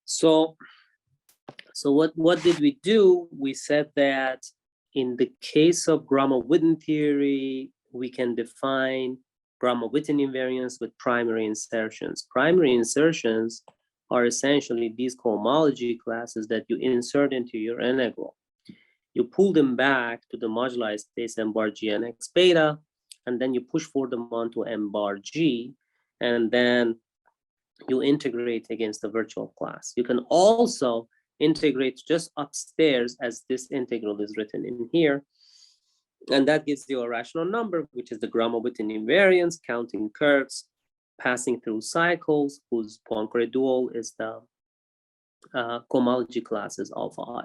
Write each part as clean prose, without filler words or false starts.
So what did we do? We said that in the case of Gromov-Witten theory, we can define Gromov-Witten invariants with primary insertions. Primary insertions are essentially these cohomology classes that you insert into your integral. You pull them back to the moduli space m bar g and x beta, and then you push for them onto m bar g, and then you integrate against the virtual class. You can also integrate just upstairs as this integral is written in here. And that gives you a rational number, which is the Gromov-Witten invariance, counting curves, passing through cycles, whose Poincare dual is the cohomology class is alpha I.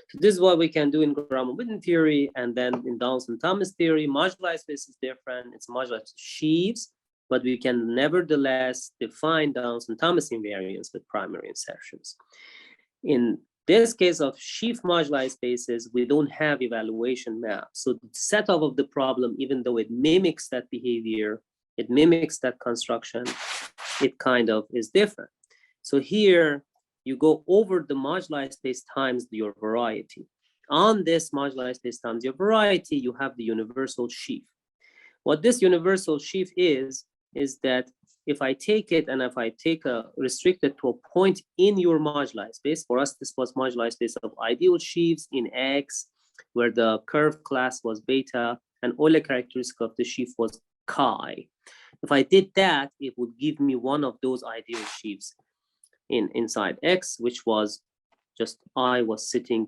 So this is what we can do in Gromov-Witten theory. And then in Donaldson-Thomas theory, moduli space is different. It's moduli sheaves, but we can nevertheless define Donaldson-Thomas invariants with primary insertions. In this case of sheaf moduli spaces, we don't have evaluation maps. So the setup of the problem, even though it mimics that behavior, it mimics that construction, it kind of is different. So here you go over the moduli space times your variety. On this moduli space times your variety, you have the universal sheaf. What this universal sheaf is that if I take it and if I take restrict it to a point in your moduli space, for us this was moduli space of ideal sheaves in X, where the curve class was beta and Euler characteristic of the sheaf was chi. If I did that, it would give me one of those ideal sheaves inside X, which was just I was sitting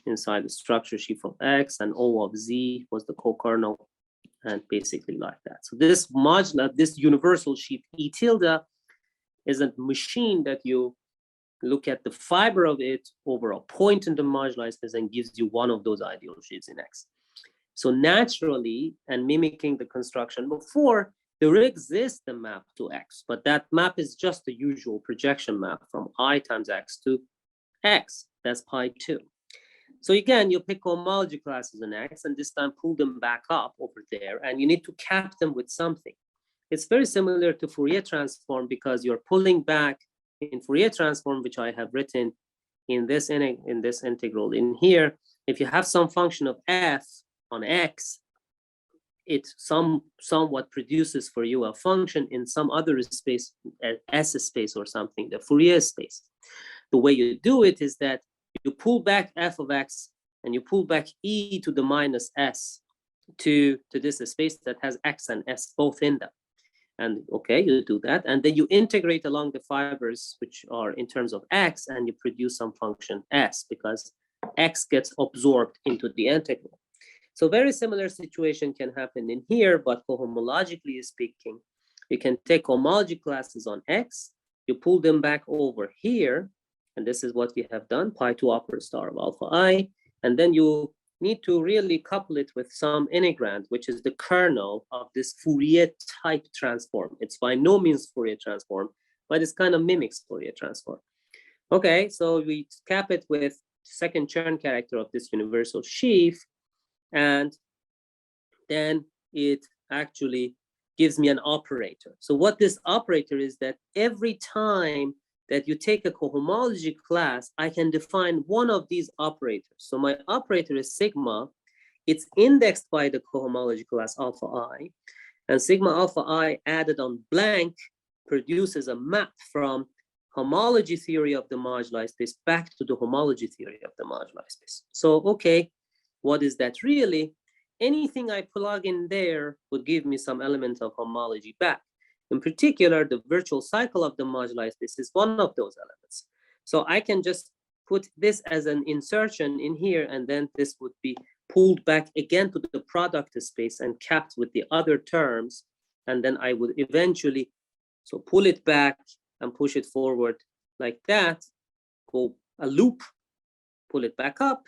inside the structure sheaf of X, and O of Z was the co-kernel, and basically like that. So this modular, this universal sheaf E tilde is a machine that you look at the fiber of it over a point in the moduli space and gives you one of those ideal sheaves in X. So naturally, and mimicking the construction before, there exists a map to X, but that map is just the usual projection map from I times X to X. That's pi 2. So again, you pick cohomology classes in X, and this time pull them back up over there, and you need to cap them with something. It's very similar to Fourier transform, because you're pulling back in Fourier transform, which I have written in this integral in here. If you have some function of f on X, it somewhat produces for you a function in some other space, S space or something, the Fourier space. The way you do it is that you pull back f of X and you pull back e to the minus s to this space that has X and S both in them. And okay, you do that. And then you integrate along the fibers, which are in terms of X, and you produce some function S, because X gets absorbed into the integral. So very similar situation can happen in here, but cohomologically speaking, you can take cohomology classes on X, you pull them back over here, and this is what we have done, pi 2 opera star of alpha I, and then you need to really couple it with some integrand, which is the kernel of this Fourier type transform. It's by no means Fourier transform, but it's kind of mimics Fourier transform. Okay, so we cap it with second Chern character of this universal sheaf, and then it actually gives me an operator. So what this operator is that every time that you take a cohomology class, I can define one of these operators. So my operator is sigma. It's indexed by the cohomology class alpha I, and sigma alpha I added on blank produces a map from homology theory of the moduli space back to the homology theory of the moduli space. So, okay, what is that really? Anything I plug in there would give me some element of homology back. In particular, the virtual cycle of the moduli space is one of those elements. So I can just put this as an insertion in here, and then this would be pulled back again to the product space and capped with the other terms. And then I would eventually, so pull it back and push it forward like that, go a loop, pull it back up,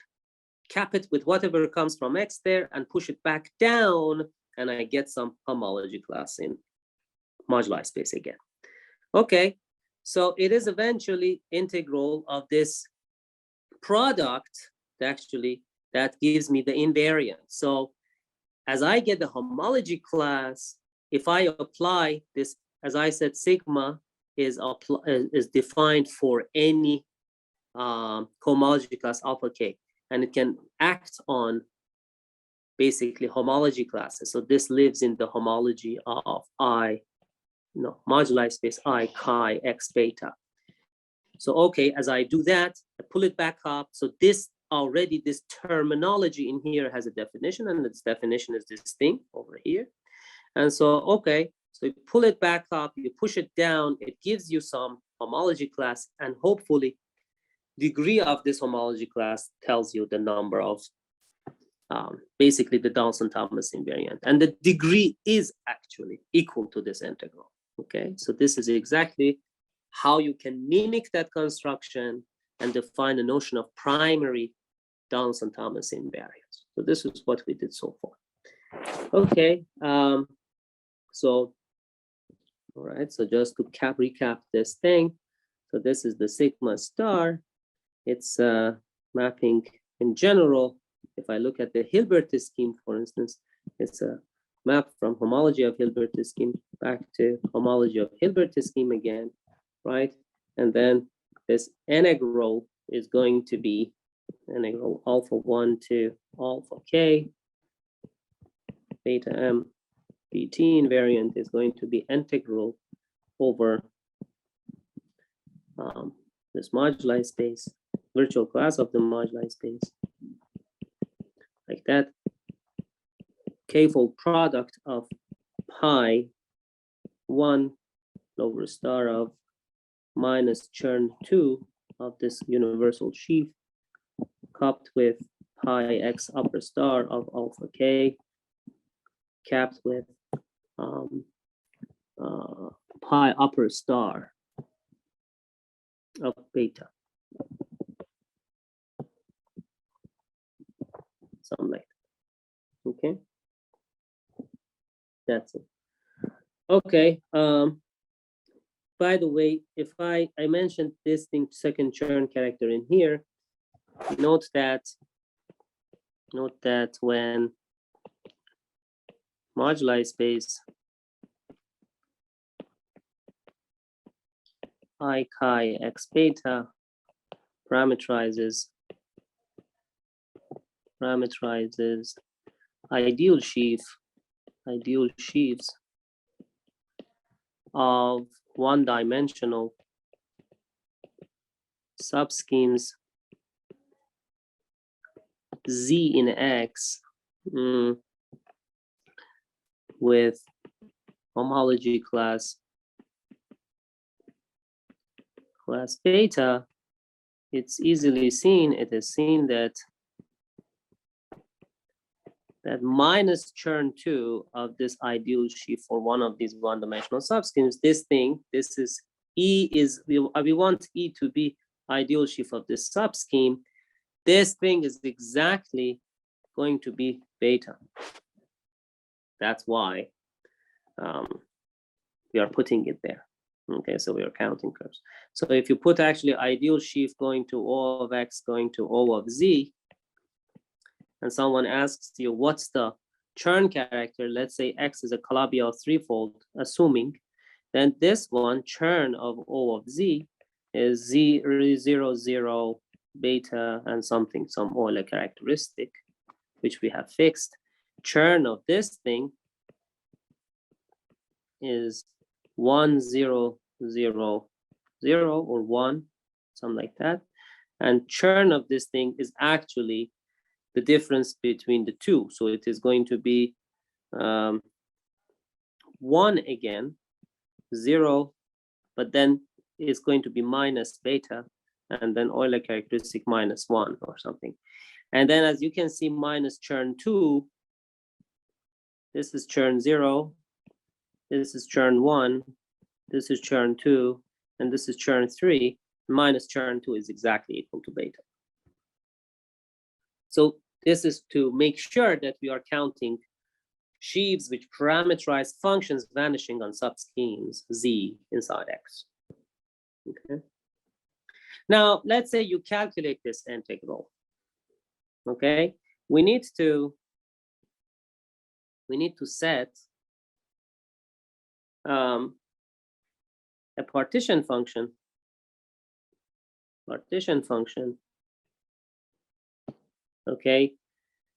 cap it with whatever comes from X there, and push it back down, and I get some homology class in moduli space again. Okay, so it is eventually integral of this product that gives me the invariant. So as I get the homology class, if I apply this, as I said, sigma is defined for any cohomology class alpha k, and it can act on basically homology classes. So this lives in the homology of moduli space I chi x beta. So okay, as I do that, I pull it back up. So this terminology in here has a definition, and its definition is this thing over here. And so, okay, so you pull it back up, you push it down, it gives you some homology class, and hopefully degree of this homology class tells you the number of basically the Donaldson-Thomas invariant. And the degree is actually equal to this integral, okay? So this is exactly how you can mimic that construction and define the notion of primary Donaldson-Thomas invariants. So this is what we did so far. Okay, so, all right, so just to recap this thing. So this is the sigma star. It's mapping in general. If I look at the Hilbert scheme, for instance, it's a map from homology of Hilbert scheme back to homology of Hilbert scheme again, right? And then this integral is going to be integral alpha 1 to alpha k, beta m bt invariant is going to be integral over this moduli space, virtual class of the moduli space, like that, k-fold product of pi 1 over star of minus churn 2 of this universal sheaf, capped with pi x upper star of alpha k, capped with pi upper star of beta. Something like that. Okay. That's it. Okay. By the way, if I mentioned this thing, second churn character in here, note that when moduli space I chi x beta parameterizes ideal sheaves of one-dimensional subschemes Z in X with homology class beta, it's easily seen, it is seen that minus churn 2 of this ideal sheaf for one of these one-dimensional subschemes, this is E is, we want E to be ideal sheaf of this subscheme. This thing is exactly going to be beta. That's why we are putting it there. Okay, so we are counting curves. So if you put actually ideal sheaf going to O of X going to O of Z, and someone asks you what's the churn character, let's say X is a Calabi-Yau threefold, assuming, then this one, churn of O of Z, is Z 0, 0, beta, and something, some Euler characteristic, which we have fixed. Churn of this thing is 1, 0, 0, 0, or 1, something like that. And churn of this thing is actually the difference between the two. So it is going to be 1 again, 0, but then it's going to be minus beta, and then Euler characteristic minus 1 or something. And then as you can see, minus churn 2, this is churn 0, this is churn 1, this is churn 2, and this is churn 3. Minus churn 2 is exactly equal to beta. So this is to make sure that we are counting sheaves which parameterize functions vanishing on subschemes Z inside X. Okay. Now let's say you calculate this integral. Okay, we need to set a partition function, okay,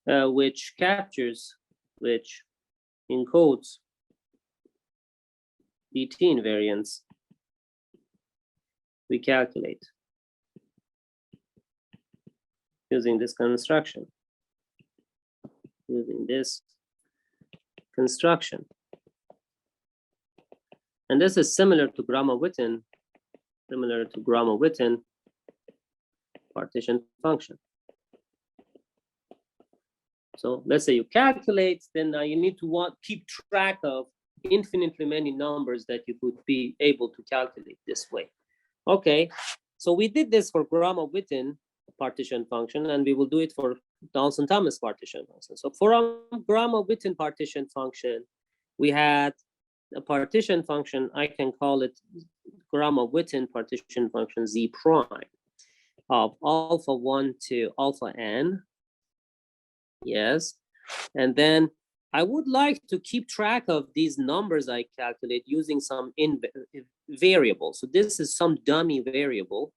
which encodes dt invariants, we calculate using this construction. And this is similar to Gromov-Witten, partition function. So let's say you calculate, then you need to keep track of infinitely many numbers that you could be able to calculate this way. Okay, so we did this for Gromov-Witten partition function, and we will do it for Donaldson-Thomas partition function. So for a Gromov-Witten partition function, we had a partition function. I can call it Gromov-Witten partition function z prime of alpha 1 to alpha n. Yes, and then I would like to keep track of these numbers I calculate using some variable. So this is some dummy variable.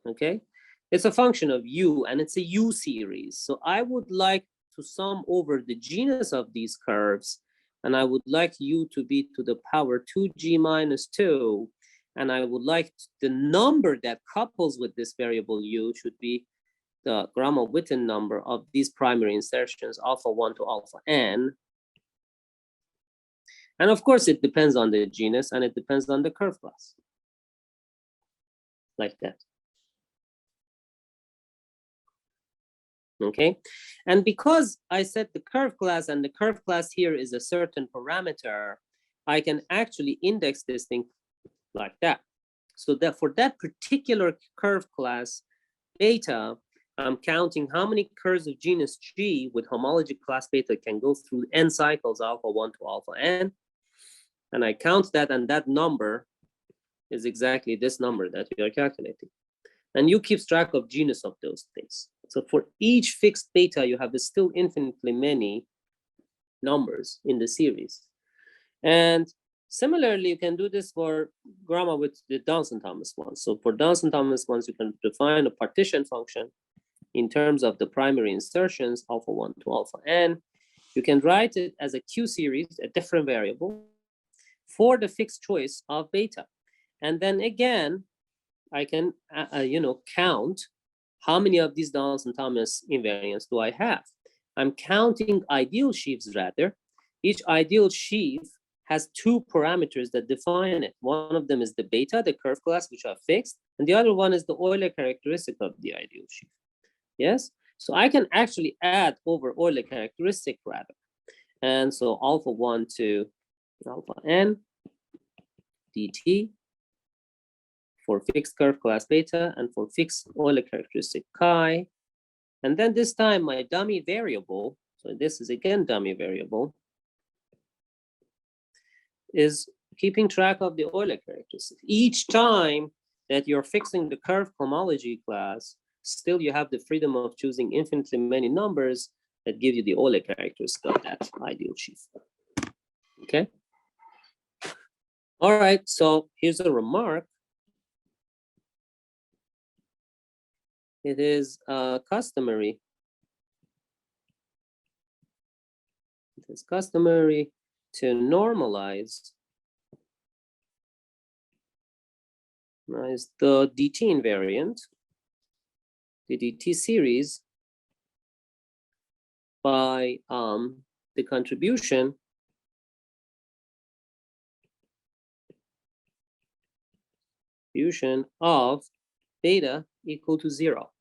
Okay, it's a function of u, and it's a u series. So I would like to sum over the genus of these curves, and I would like u to be to the power 2g minus 2, and I would like the number that couples with this variable u should be the Gromov-Witten number of these primary insertions, alpha 1 to alpha n. And of course, it depends on the genus, and it depends on the curve class. Like that. Okay, and because I set the curve class, and the curve class here is a certain parameter, I can actually index this thing like that. So that for that particular curve class beta, I'm counting how many curves of genus G with homology class beta can go through n cycles, alpha 1 to alpha n. And I count that, and that number is exactly this number that we are calculating. And you keep track of genus of those things. So for each fixed beta, you have still infinitely many numbers in the series. And similarly, you can do this for Gromov with the Donaldson-Thomas ones. So for Donaldson-Thomas ones, you can define a partition function in terms of the primary insertions, alpha 1 to alpha n. You can write it as a Q series, a different variable, for the fixed choice of beta. And then again, I can count how many of these Donaldson-Thomas invariants do I have. I'm counting ideal sheaves rather. Each ideal sheaf has two parameters that define it. One of them is the beta, the curve class, which are fixed, and the other one is the Euler characteristic of the ideal sheaf. Yes, so I can actually add over Euler characteristic rather. And so alpha 1 to alpha n dt for fixed curve class beta and for fixed Euler characteristic chi. And then this time my dummy variable, so this is again dummy variable, is keeping track of the Euler characteristic. Each time that you're fixing the curve homology class, still you have the freedom of choosing infinitely many numbers that give you the Euler characteristic of that ideal sheaf. Okay. All right, so here's a remark. It is customary. It is customary to normalize the dt invariant, the dt series, by the contribution of beta equal to 0.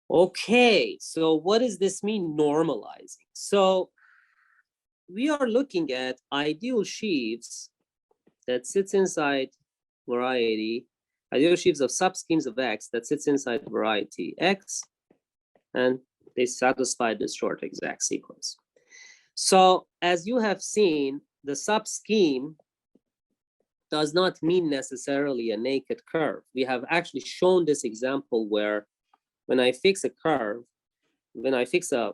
Okay, so what does this mean, normalizing? So we are looking at ideal sheaves that sits inside variety, ideal sheaves of subschemes of X that sits inside variety X, and they satisfy this short exact sequence. So as you have seen, the subscheme does not mean necessarily a naked curve. We have actually shown this example where when I fix a curve, when I fix a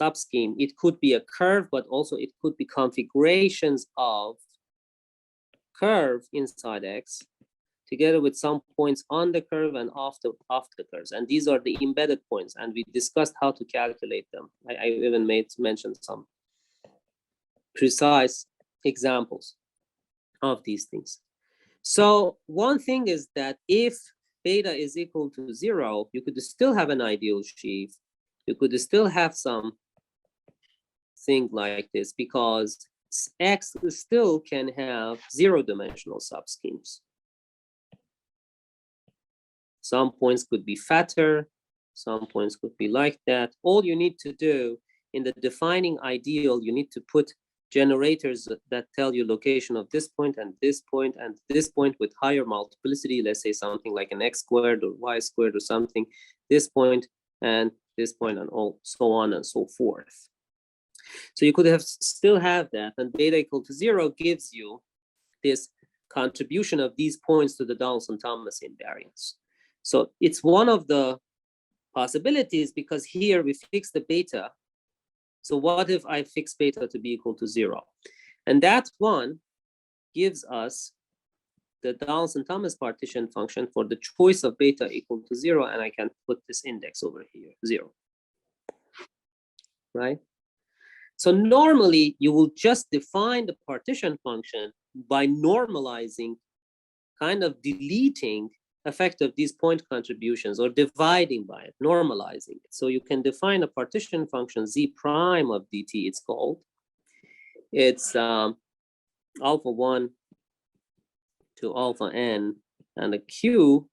subscheme. It could be a curve, but also it could be configurations of curve inside X, together with some points on the curve and off the curves. And these are the embedded points. And we discussed how to calculate them. I even mentioned some precise examples of these things. So one thing is that if beta is equal to 0, you could still have an ideal sheaf. You could still have some thing like this, because X still can have zero-dimensional subschemes. Some points could be fatter, some points could be like that. All you need to do in the defining ideal, you need to put generators that tell you location of this point and this point and this point with higher multiplicity, let's say something like an x squared or y squared or something, this point and this point, and all so on and so forth. So you could have still have that, and beta equal to 0 gives you this contribution of these points to the Donaldson-Thomas invariance. So it's one of the possibilities, because here we fix the beta. So what if I fix beta to be equal to 0? And that one gives us the Donaldson-Thomas partition function for the choice of beta equal to 0, and I can put this index over here, 0. Right? So normally you will just define the partition function by normalizing, kind of deleting effect of these point contributions, or dividing by it, normalizing it. So you can define a partition function z prime of dt, it's called. It's alpha 1 to alpha n and a q,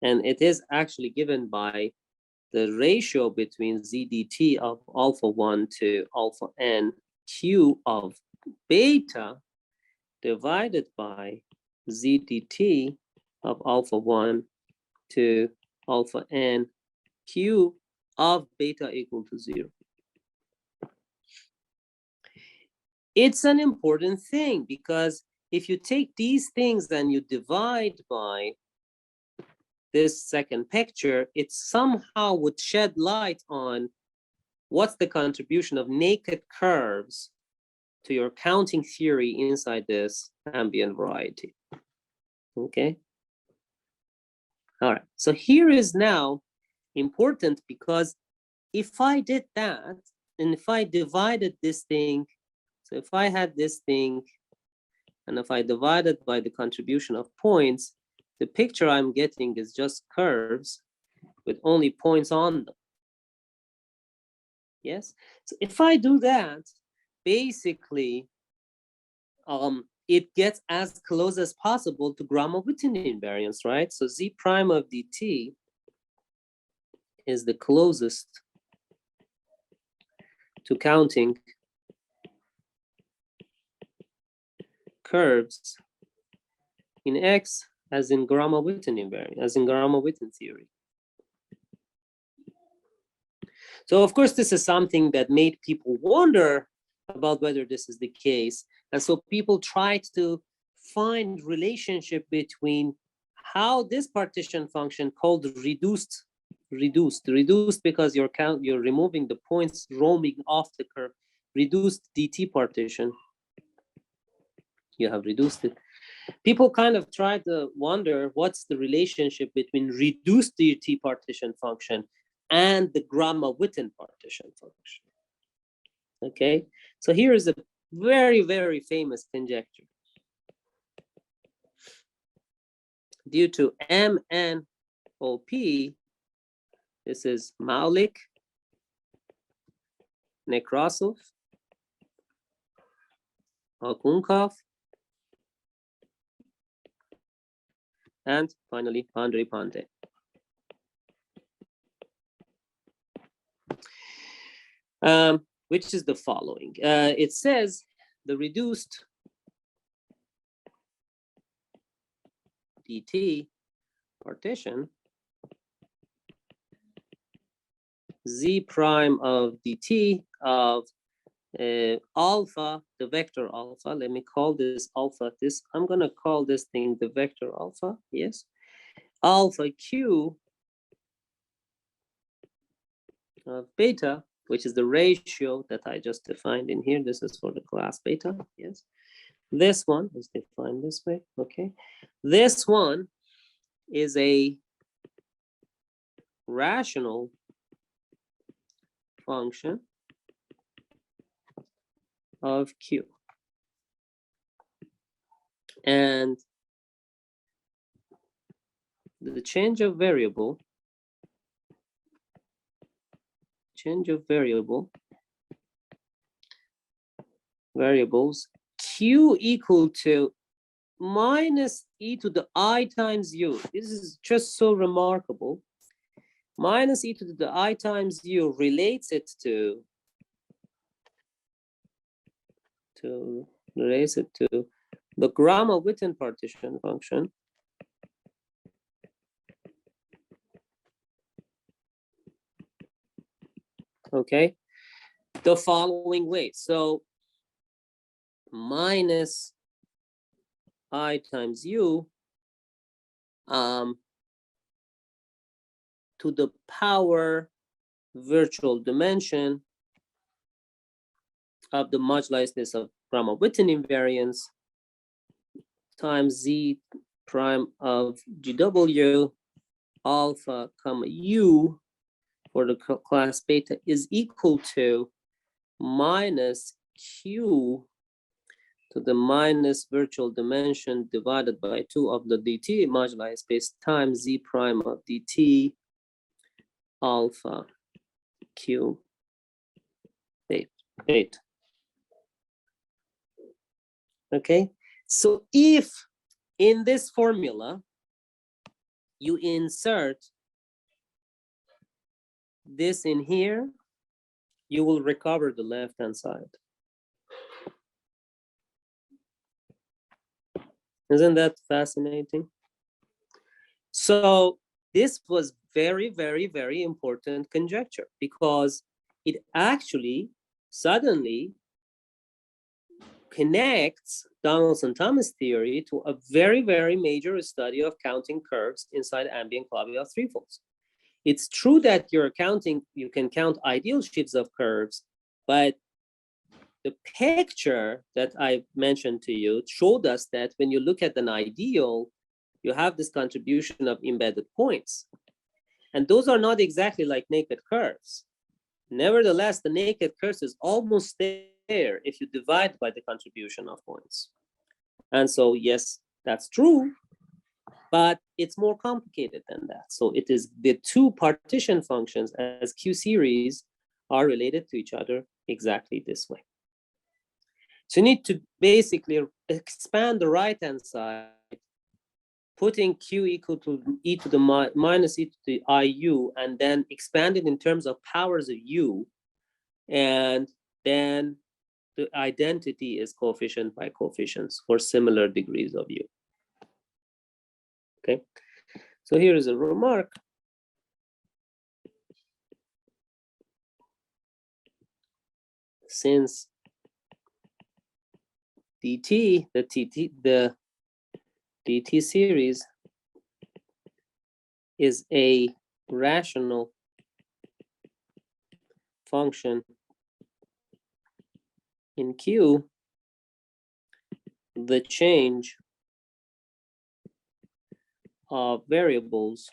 and it is actually given by the ratio between z dt of alpha 1 to alpha n q of beta divided by z dt of alpha 1 to alpha n q of beta equal to 0. It's an important thing, because if you take these things and you divide by this second picture, it somehow would shed light on what's the contribution of naked curves to your counting theory inside this ambient variety. Okay. All right, so here is now important, because if I did that, and if I divided this thing, so if I had this thing, and if I divided by the contribution of points, the picture I'm getting is just curves with only points on them. Yes, so if I do that, basically, it gets as close as possible to Gromov-Witten invariance, right? So z prime of dt is the closest to counting curves in X as in Gromov-Witten invariance, as in Gromov-Witten theory. So of course, this is something that made people wonder about whether this is the case. And so people tried to find relationship between how this partition function called reduced because you're removing the points roaming off the curve, reduced dt partition. You have reduced it. People kind of tried to wonder what's the relationship between reduced dt partition function and the Gromov-Witten partition function. Okay, so here is a very, very famous conjecture. Due to MNOP, this is Maulik, Nekrasov, Okunkov, and finally Andre Pandey. Which is the following. It says the reduced dt partition z prime of dt of alpha, the vector alpha. Let me call this alpha. I'm going to call this thing the vector alpha. Yes, alpha q of beta which is the ratio that I just defined in here. This is for the class beta, yes. This one is defined this way, okay. This one is a rational function of Q. And the change of variables Q equal to minus e to the I times u. This is just so remarkable. Minus e to the I times u relates it to the Gromov-Witten partition function. Okay, the following way. So minus I times u to the power virtual dimension of the modulus of Gromov-Witten invariance times z prime of GW alpha comma u for the class beta is equal to minus q to the minus virtual dimension divided by 2 of the dt moduli space times z prime of dt alpha q beta. Okay, so if in this formula you insert this in here, you will recover the left-hand side. Isn't that fascinating? So this was very, very, very important conjecture because it actually suddenly connects Donaldson-Thomas theory to a very, very major study of counting curves inside ambient globular threefolds. It's true that you can count ideal sheaves of curves, but the picture that I mentioned to you showed us that when you look at an ideal, you have this contribution of embedded points. And those are not exactly like naked curves. Nevertheless, the naked curve is almost there if you divide by the contribution of points. And so, yes, that's true, but it's more complicated than that. So it is the two partition functions as Q series are related to each other exactly this way. So you need to basically expand the right-hand side, putting Q equal to e to the minus e to the IU, and then expand it in terms of powers of U. And then the identity is coefficient by coefficients for similar degrees of U. Okay, so here is a remark. Since dt, the dt series is a rational function in Q, the change of variables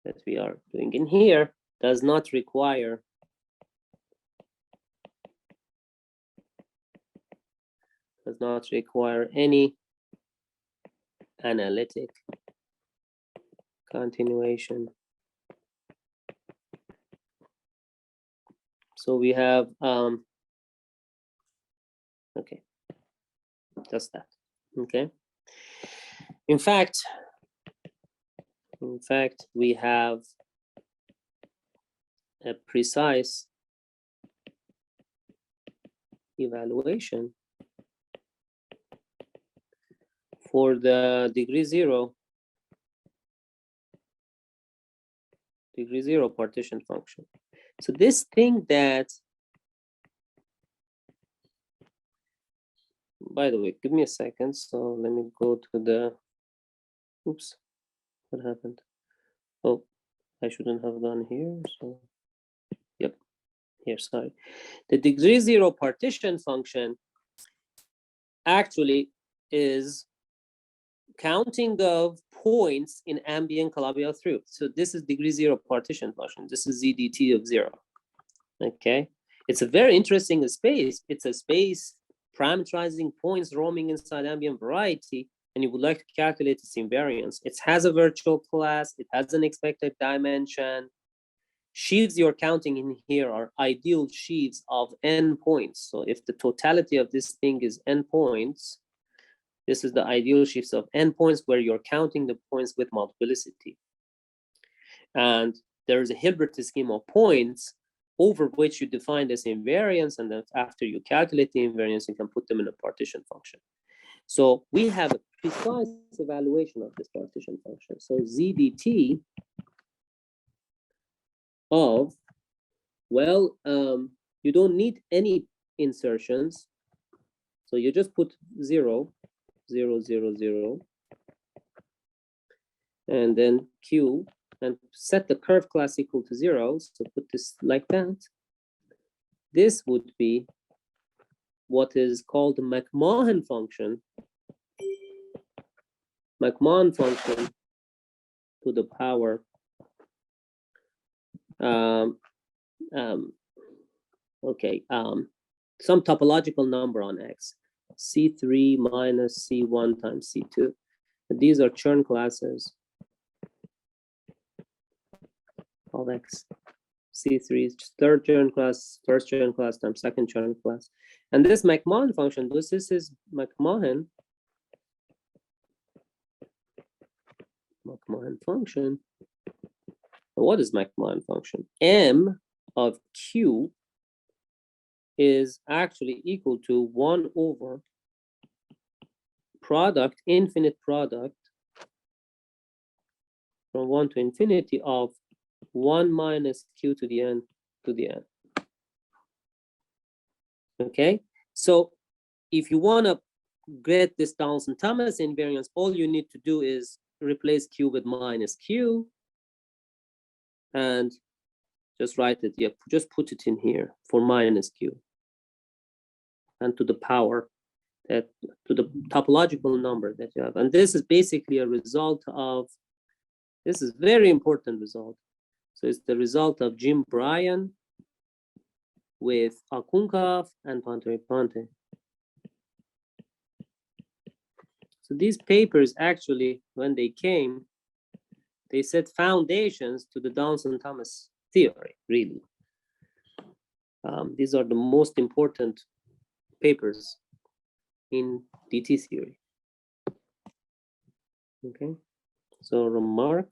that we are doing in here does not require any analytic continuation. So we have okay, just that. Okay. In fact, we have a precise evaluation for the degree zero partition function. So this thing that, by the way, give me a second. So let me go to the, oops, what happened? Oh, I shouldn't have gone here. So here, sorry. The degree zero partition function actually is counting of points in ambient Calabi-Yau through. So this is degree zero partition function. This is ZDT of 0. Okay, it's a very interesting space. It's a space parameterizing points roaming inside ambient variety, and you would like to calculate its invariance. It has a virtual class. It has an expected dimension. Sheaves you're counting in here are ideal sheaves of n points. So if the totality of this thing is n points, this is the ideal sheaves of n points where you're counting the points with multiplicity. And there is a Hilbert scheme of points over which you define this invariance, and then after you calculate the invariance, you can put them in a partition function. So we have a precise evaluation of this partition function. So ZDT of, well, you don't need any insertions. So you just put 0, 0, 0, 0, and then Q, and set the curve class equal to 0. So put this like that. This would be what is called the McMahon function. McMahon function to the power some topological number on X, C3 minus C1 times C2. These are Chern classes of X. C3 is third Chern class, first Chern class times second Chern class. And this McMahon function, this is McMahon function. What is McMahon function? M of Q is actually equal to 1 over product, infinite product from 1 to infinity of 1 minus Q to the n to the n. Okay, so if you want to get this Donaldson-Thomas invariance, all you need to do is replace Q with minus Q and just write it. Yeah, just put it in here for minus Q and to the power, that to the topological number that you have. And this is basically a result of, this is very important result. So it's the result of Jim Bryan with Akunkov and Ponte. So these papers actually, when they came, they set foundations to the Donaldson-Thomas theory, really. These are the most important papers in DT theory. Okay, so remark.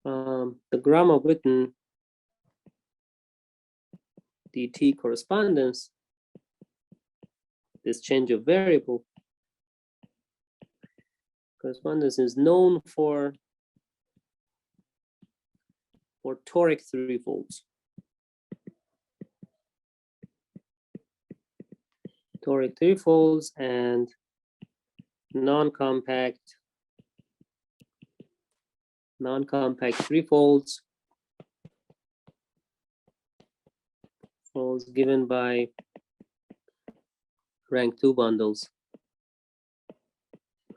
The Gromov-Witten DT correspondence, this change of variable correspondence is known for toric threefolds. Toric threefolds and non-compact threefolds given by rank 2 bundles.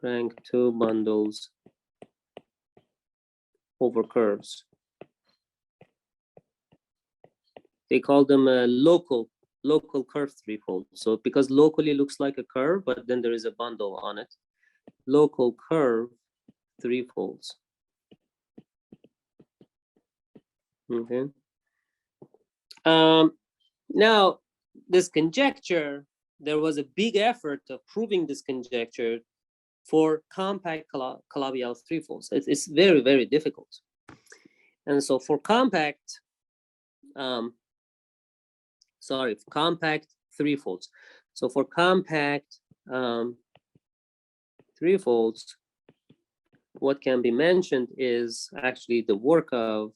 Rank 2 bundles over curves. They call them a local curve threefold. So because locally looks like a curve, but then there is a bundle on it. Local curve threefolds. Okay. Now this conjecture, there was a big effort of proving this conjecture for compact Calabi-Yau threefolds. It's very, very difficult. And so for compact, compact threefolds. So for compact threefolds, what can be mentioned is actually the work of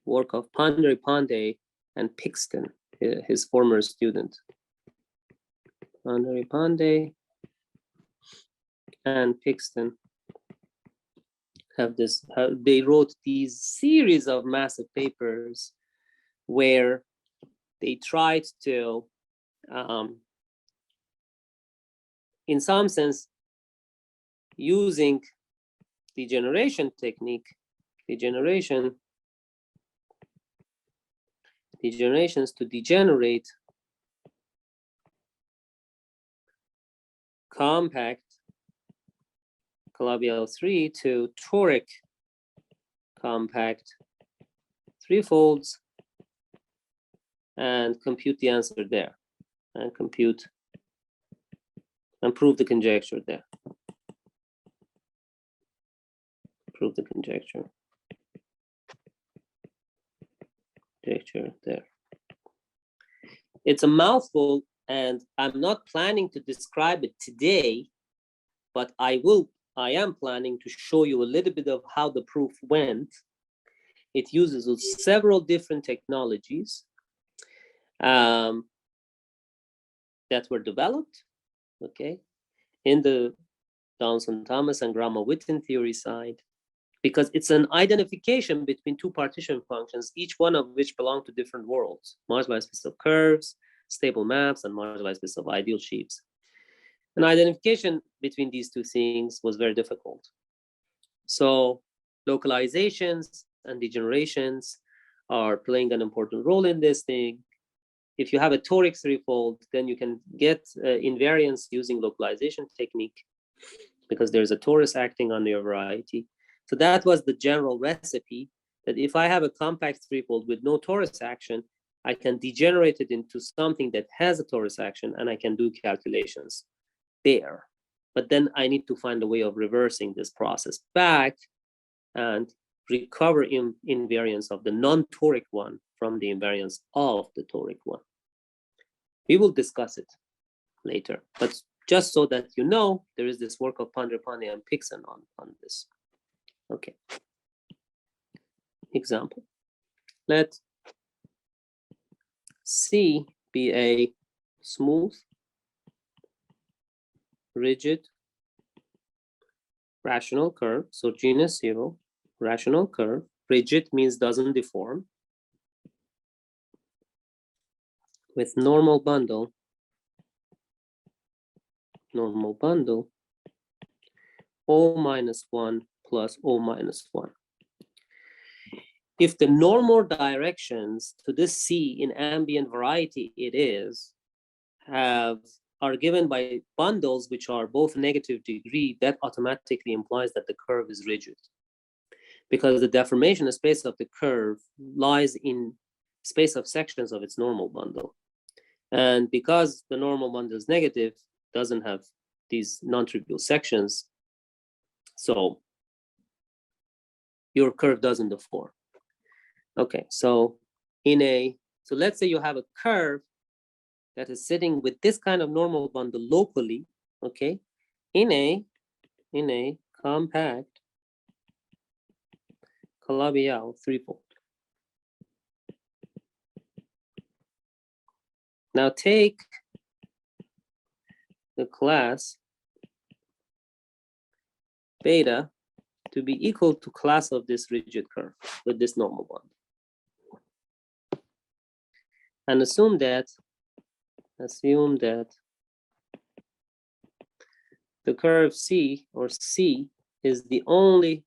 Pandey and Pixton, his former student. Pandey and Pixton. they wrote these series of massive papers where they tried to, in some sense, using degeneration technique, degenerations to degenerate compact Calabi-Yau-3 to toric compact threefolds and compute the answer there, and prove the conjecture there. Prove the conjecture there. It's a mouthful, and I'm not planning to describe it today, but I am planning to show you a little bit of how the proof went. It uses several different technologies that were developed, okay, in the Donaldson-Thomas and Gromov-Witten theory side, because it's an identification between two partition functions, each one of which belong to different worlds: moduli space of curves, stable maps, and moduli space of ideal sheaves. An identification between these two things was very difficult. So localizations and degenerations are playing an important role in this thing. If you have a toric threefold, then you can get invariants using localization technique, because there's a torus acting on your variety. So that was the general recipe, that if I have a compact threefold with no torus action, I can degenerate it into something that has a torus action, and I can do calculations there. But then I need to find a way of reversing this process back and recover invariance of the non-toric one from the invariance of the toric one. We will discuss it later, but just so that you know, there is this work of Pandripani and Pixon on this. Okay. Example. Let C be a smooth, rigid, rational curve. So genus 0, rational curve. Rigid means doesn't deform. With normal bundle, O minus 1 plus O minus 1. If the normal directions to this C in ambient variety are given by bundles which are both negative degree, that automatically implies that the curve is rigid, because the deformation space of the curve lies in space of sections of its normal bundle. And because the normal bundle is negative, doesn't have these non-trivial sections, so your curve doesn't deform. Okay, so let's say you have a curve that is sitting with this kind of normal bundle locally, okay, in a compact Calabi-Yau threefold. Now take the class beta to be equal to class of this rigid curve with this normal bundle. And assume that the curve C, or C, is the only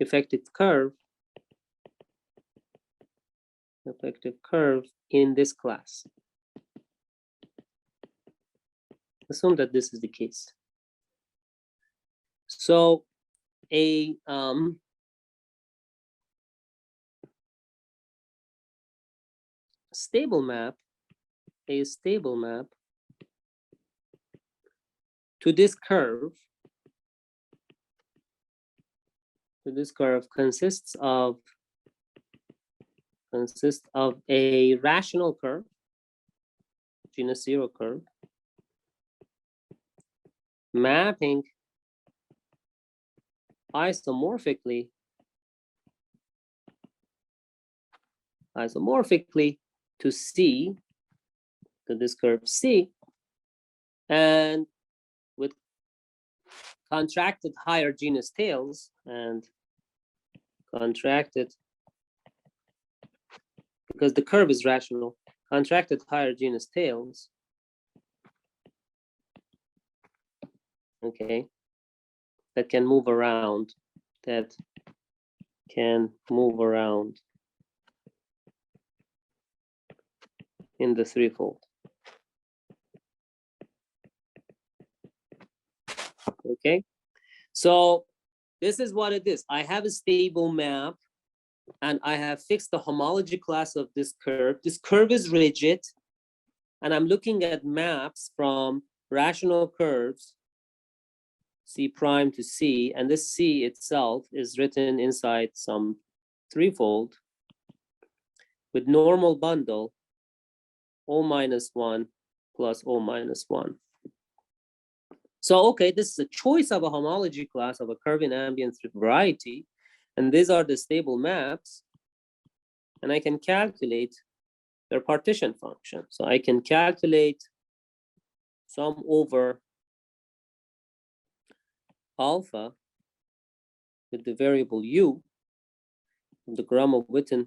effective curve in this class. Assume that this is the case. So a stable map to this curve consists of a rational curve, genus 0 curve, mapping isomorphically to C, to this curve C, and with contracted higher genus tails and contracted, because the curve is rational, contracted higher genus tails, okay, that can move around, in the threefold. Okay, so this is what it is. I have a stable map and I have fixed the homology class of this curve. This curve is rigid, and I'm looking at maps from rational curves, C prime to C, and this C itself is written inside some threefold with normal bundle O minus 1 plus O minus 1. So, okay, this is a choice of a homology class of a curve in ambient variety, and these are the stable maps, and I can calculate their partition function. So I can calculate sum over alpha with the variable u, the Gromov-Witten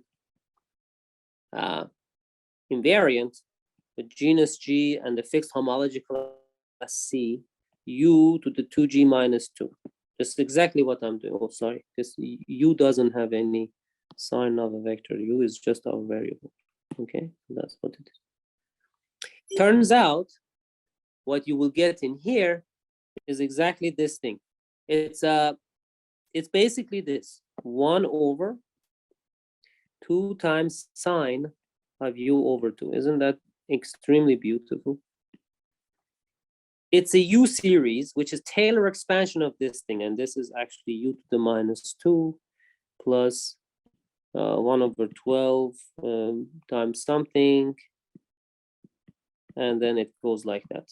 invariant with genus G and the fixed homology class C, u to the 2G minus 2. That's exactly what I'm doing. Oh, sorry, this u doesn't have any sign of a vector. U is just our variable. Okay, that's what it is. Turns out what you will get in here is exactly this thing. It's basically this 1 over 2 times sine of u over 2. Isn't that extremely beautiful? It's a u series, which is Taylor expansion of this thing, and this is actually u to the minus 2 plus 1 over 12 times something, and then it goes like that.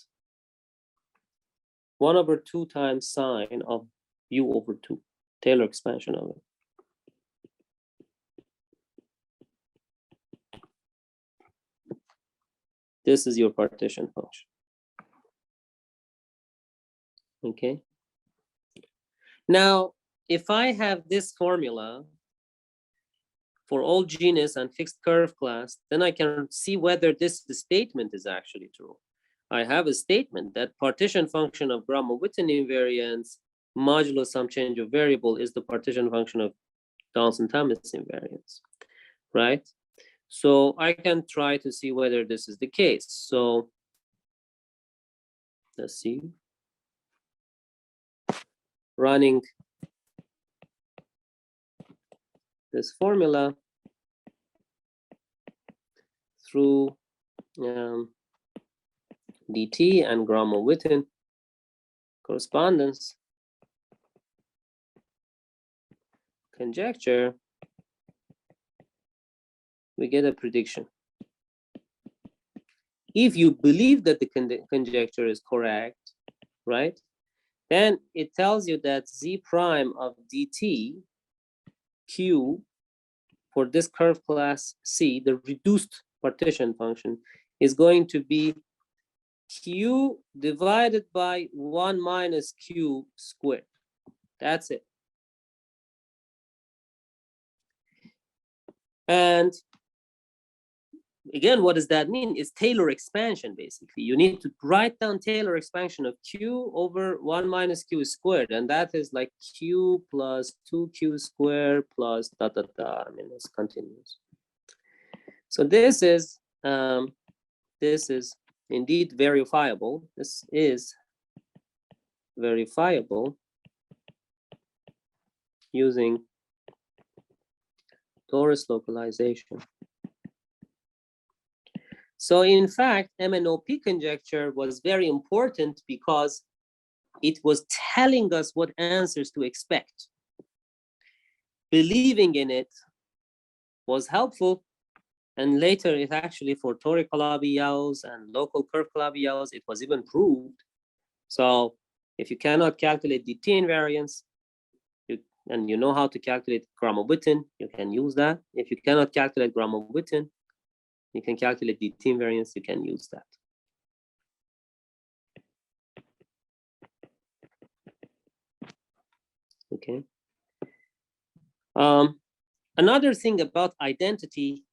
1 over 2 times sine of u over 2, Taylor expansion of it. This is your partition function. Okay. Now, if I have this formula for all genus and fixed curve class, then I can see whether this statement is actually true. I have a statement that partition function of Gromov-Witten invariants modulo some change of variable is the partition function of Donaldson-Thomas invariants, right? So I can try to see whether this is the case. So let's see. Running this formula through dt and Gromov-Witten correspondence conjecture, we get a prediction. If you believe that the conjecture is correct, right, then it tells you that z prime of dt q for this curve class C, the reduced partition function, is going to be q divided by 1 minus q squared. That's it. And again, what does that mean? It's Taylor expansion, basically. You need to write down Taylor expansion of q over 1 minus q squared, and that is like q plus 2q squared plus da da da. I mean, it's continuous. So this is indeed verifiable. This is verifiable using torus localization. So in fact, MNOP conjecture was very important because it was telling us what answers to expect. Believing in it was helpful, and later it actually, for toric Calabi-Yau's and local curve Calabi-Yau's, it was even proved. So if you cannot calculate DT invariance, and you know how to calculate Gromov-Witten, you can use that. If you cannot calculate Gromov-Witten, you can calculate DT invariance, you can use that. Okay. Another thing about identity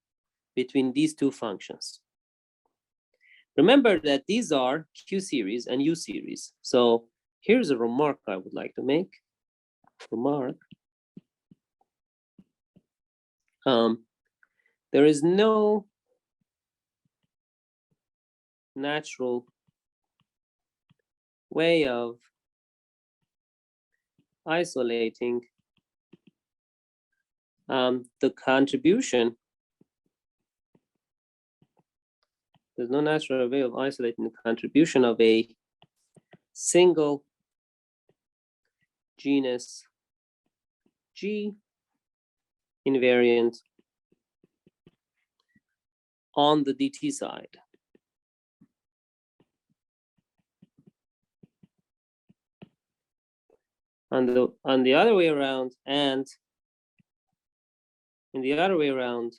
between these two functions. Remember that these are Q series and U series. So here's a remark I would like to make. Remark. There is no natural way of isolating the contribution. There's no natural way of isolating the contribution of a single genus G invariant on the DT side. On the other way around, and in the other way around,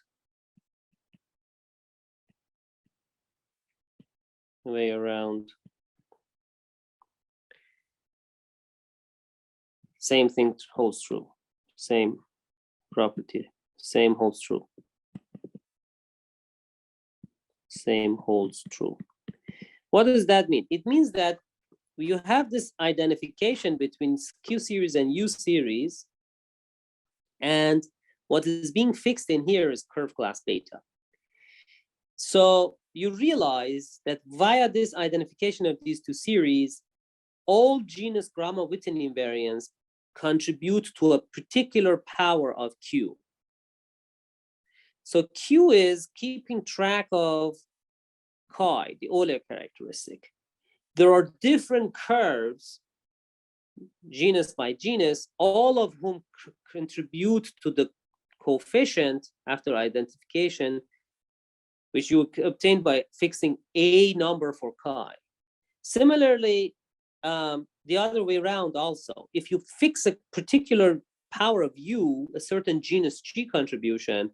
same thing holds true. Same property, same holds true. Same holds true. What does that mean? It means that you have this identification between Q series and U series, and what is being fixed in here is curve class beta. So you realize that via this identification of these two series, all genus Gromov-Witten invariants contribute to a particular power of Q. So Q is keeping track of chi, the Euler characteristic. There are different curves, genus by genus, all of whom contribute to the coefficient after identification, which you obtain by fixing a number for chi. Similarly, the other way around also, if you fix a particular power of U, a certain genus G contribution,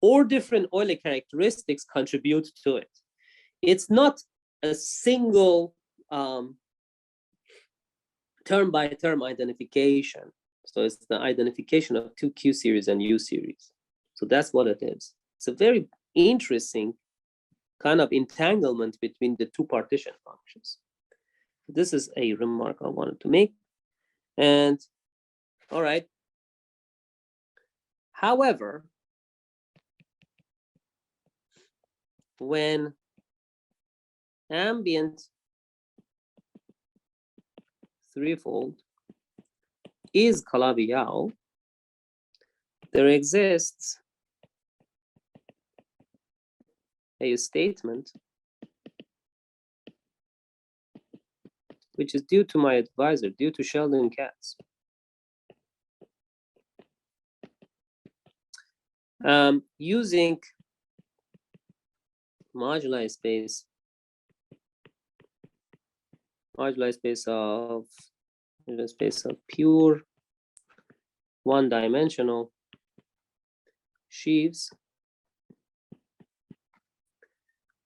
or different Euler characteristics contribute to it. It's not a single term-by-term identification. So it's the identification of two Q series and U series. So that's what it is. It's a very interesting kind of entanglement between the two partition functions. This is a remark I wanted to make. And all right. However, when ambient threefold is Calabi-Yau, there exists a statement which is due to my advisor, due to Sheldon Katz. Using moduli space of pure one-dimensional sheaves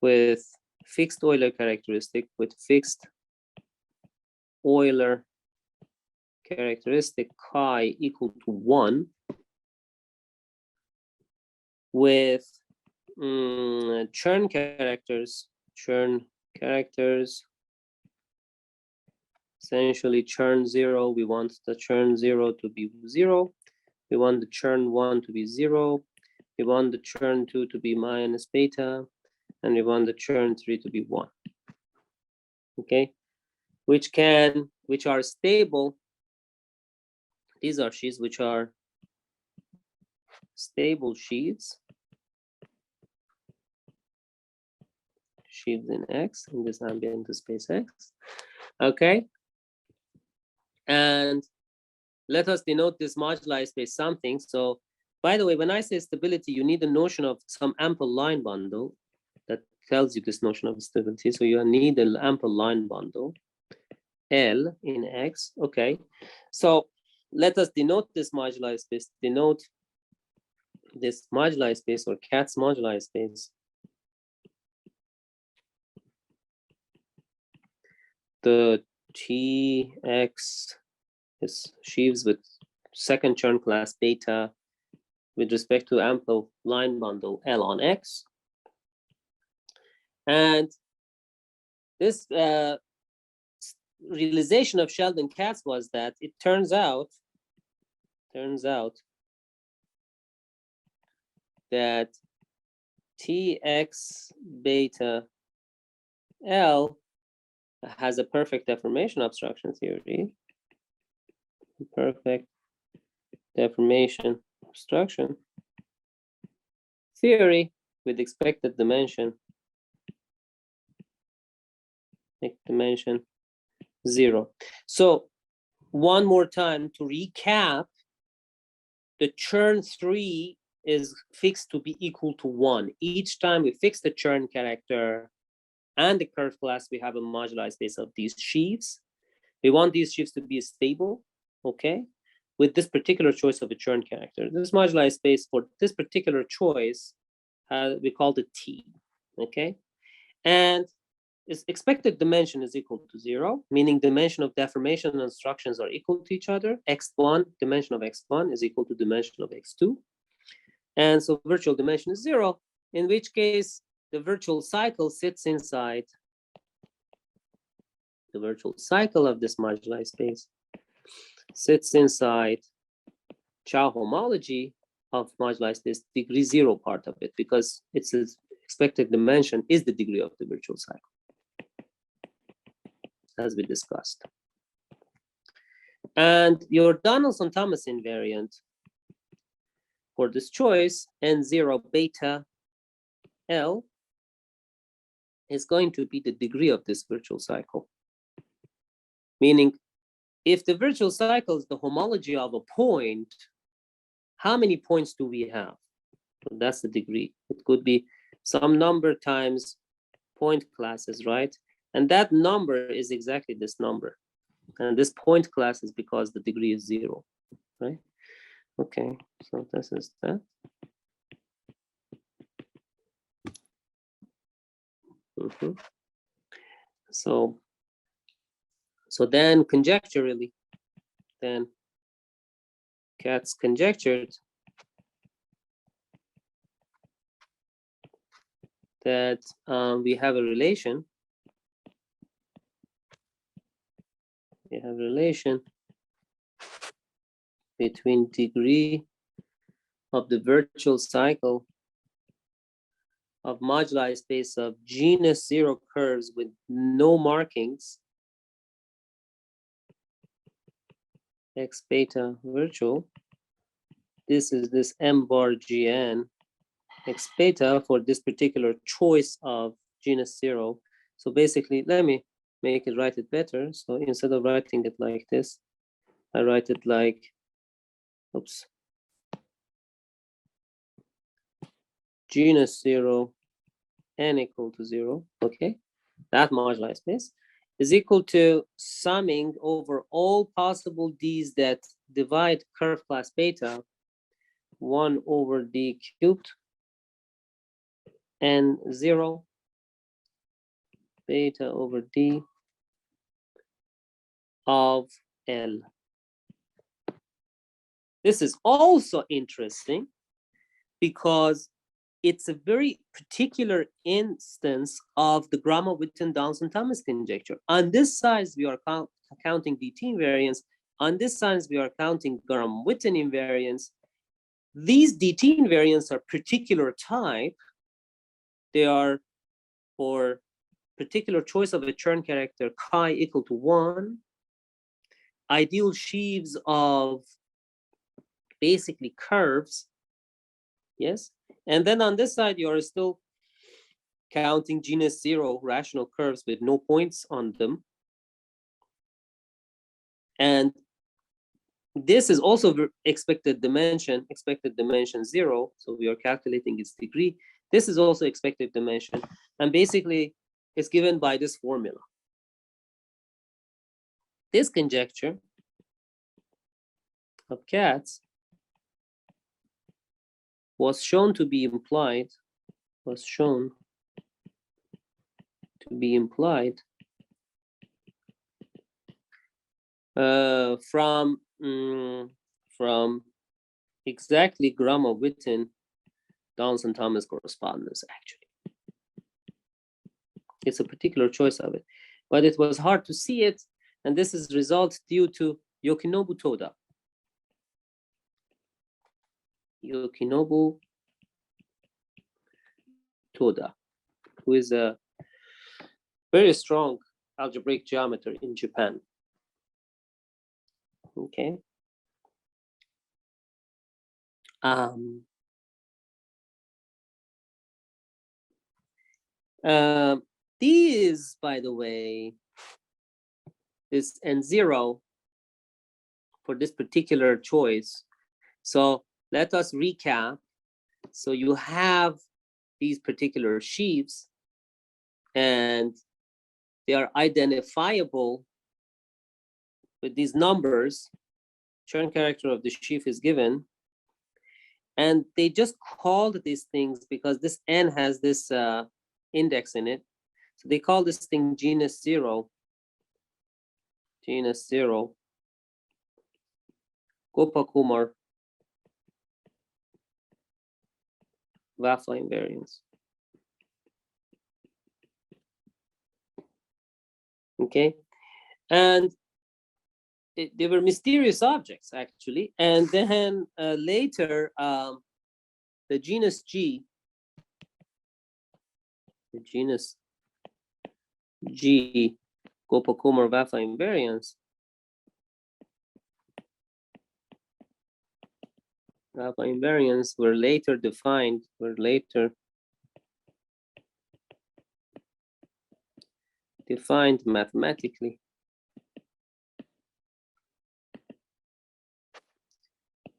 with fixed Euler characteristic, with fixed Euler characteristic chi equal to 1, with churn characters, essentially churn 0, we want the churn 0 to be 0, we want the churn 1 to be 0, we want the churn 2 to be minus beta, and we want the churn 3 to be 1. Okay, which are stable. These are sheaves which are stable sheaves. Sheaves in X, in this ambient space X. Okay. And let us denote this moduli space something. So, by the way, when I say stability, you need a notion of some ample line bundle that tells you this notion of stability. So you need an ample line bundle, L in X. Okay. So let us denote this moduli space, denote this moduli space or Katz moduli space. The TX is sheaves with second Chern class beta with respect to ample line bundle L on X. And this realization of Sheldon-Katz was that it turns out that Tx beta L has a perfect deformation obstruction theory. Perfect deformation obstruction theory with expected dimension 0. So one more time to recap, the Chern 3 is fixed to be equal to 1. Each time we fix the Chern character and the curve class, we have a moduli space of these sheaves. We want these sheaves to be stable, okay, with this particular choice of a Chern character. This moduli space for this particular choice, we called it T, okay? And its expected dimension is equal to 0, meaning dimension of deformation instructions are equal to each other. X1, dimension of X1 is equal to dimension of X2. And so virtual dimension is 0, in which case the virtual cycle sits inside the virtual cycle of this moduli space, sits inside Chow homology of moduli space degree 0 part of it, because its expected dimension is the degree of the virtual cycle, as we discussed. And your Donaldson-Thomas invariant for this choice, N0 beta L, is going to be the degree of this virtual cycle. Meaning, if the virtual cycle is the homology of a point, how many points do we have? So that's the degree. It could be some number times point classes, right? And that number is exactly this number. And this point class is because the degree is 0, right? Okay, so this is that. So then conjecturally, then Katz conjectured that we have a relation. We have a relation between degree of the virtual cycle of moduli space of genus 0 curves with no markings, X beta virtual. This is this M bar Gn X beta for this particular choice of genus 0. So basically, let me write it better. So instead of writing it like this, I write it like, oops, genus 0 n equal to 0, okay? That moduli space is equal to summing over all possible d's that divide curve class beta 1 over d cubed and 0 beta over d of L. This is also interesting because it's a very particular instance of the Gromov-Witten and Donaldson-Thomas conjecture. On this side, we are counting DT invariants. On this side, we are counting Gromov-Witten invariants. These DT invariants are particular type. They are for particular choice of a Chern character chi equal to 1. Ideal sheaves of basically curves, yes? And then on this side, you are still counting genus 0 rational curves with no points on them. And this is also expected dimension 0. So we are calculating its degree. This is also expected dimension. And basically, it's given by this formula. This conjecture of Katz was shown to be implied, from from exactly Gromov-Witten Donaldson-Thomas correspondence, actually. It's a particular choice of it, but it was hard to see it, and this is result due to Yokinobu Toda. Yokinobu Toda, who is a very strong algebraic geometer in Japan. Okay. These, by the way, this N0 for this particular choice. So let us recap. So you have these particular sheaves, and they are identifiable with these numbers. Churn character of the sheaf is given, and they just called these things because this N has this index in it. So they call this thing genus 0. Genus 0. Gopakumar Wafla invariants. Okay, and they were mysterious objects, actually. And then later, the genus G, the genus G, Gopakumar Wafla invariants, were later defined, mathematically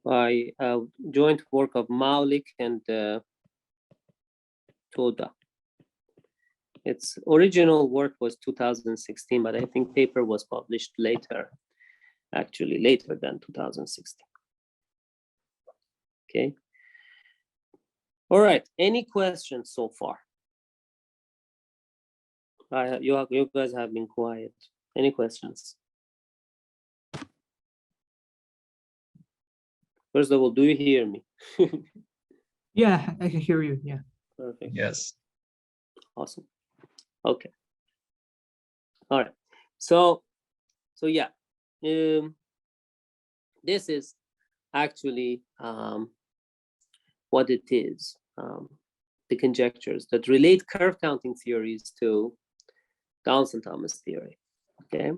by joint work of Maulik and Toda. Its original work was 2016, but I think paper was published later, actually later than 2016. Okay. All right. Any questions so far? You guys have been quiet. Any questions? First of all, do you hear me? Yeah, I can hear you. Yeah. Perfect. Yes. Awesome. Okay. All right. So yeah, this is actually what it is. The conjectures that relate curve counting theories to Donaldson-Thomas theory. Okay.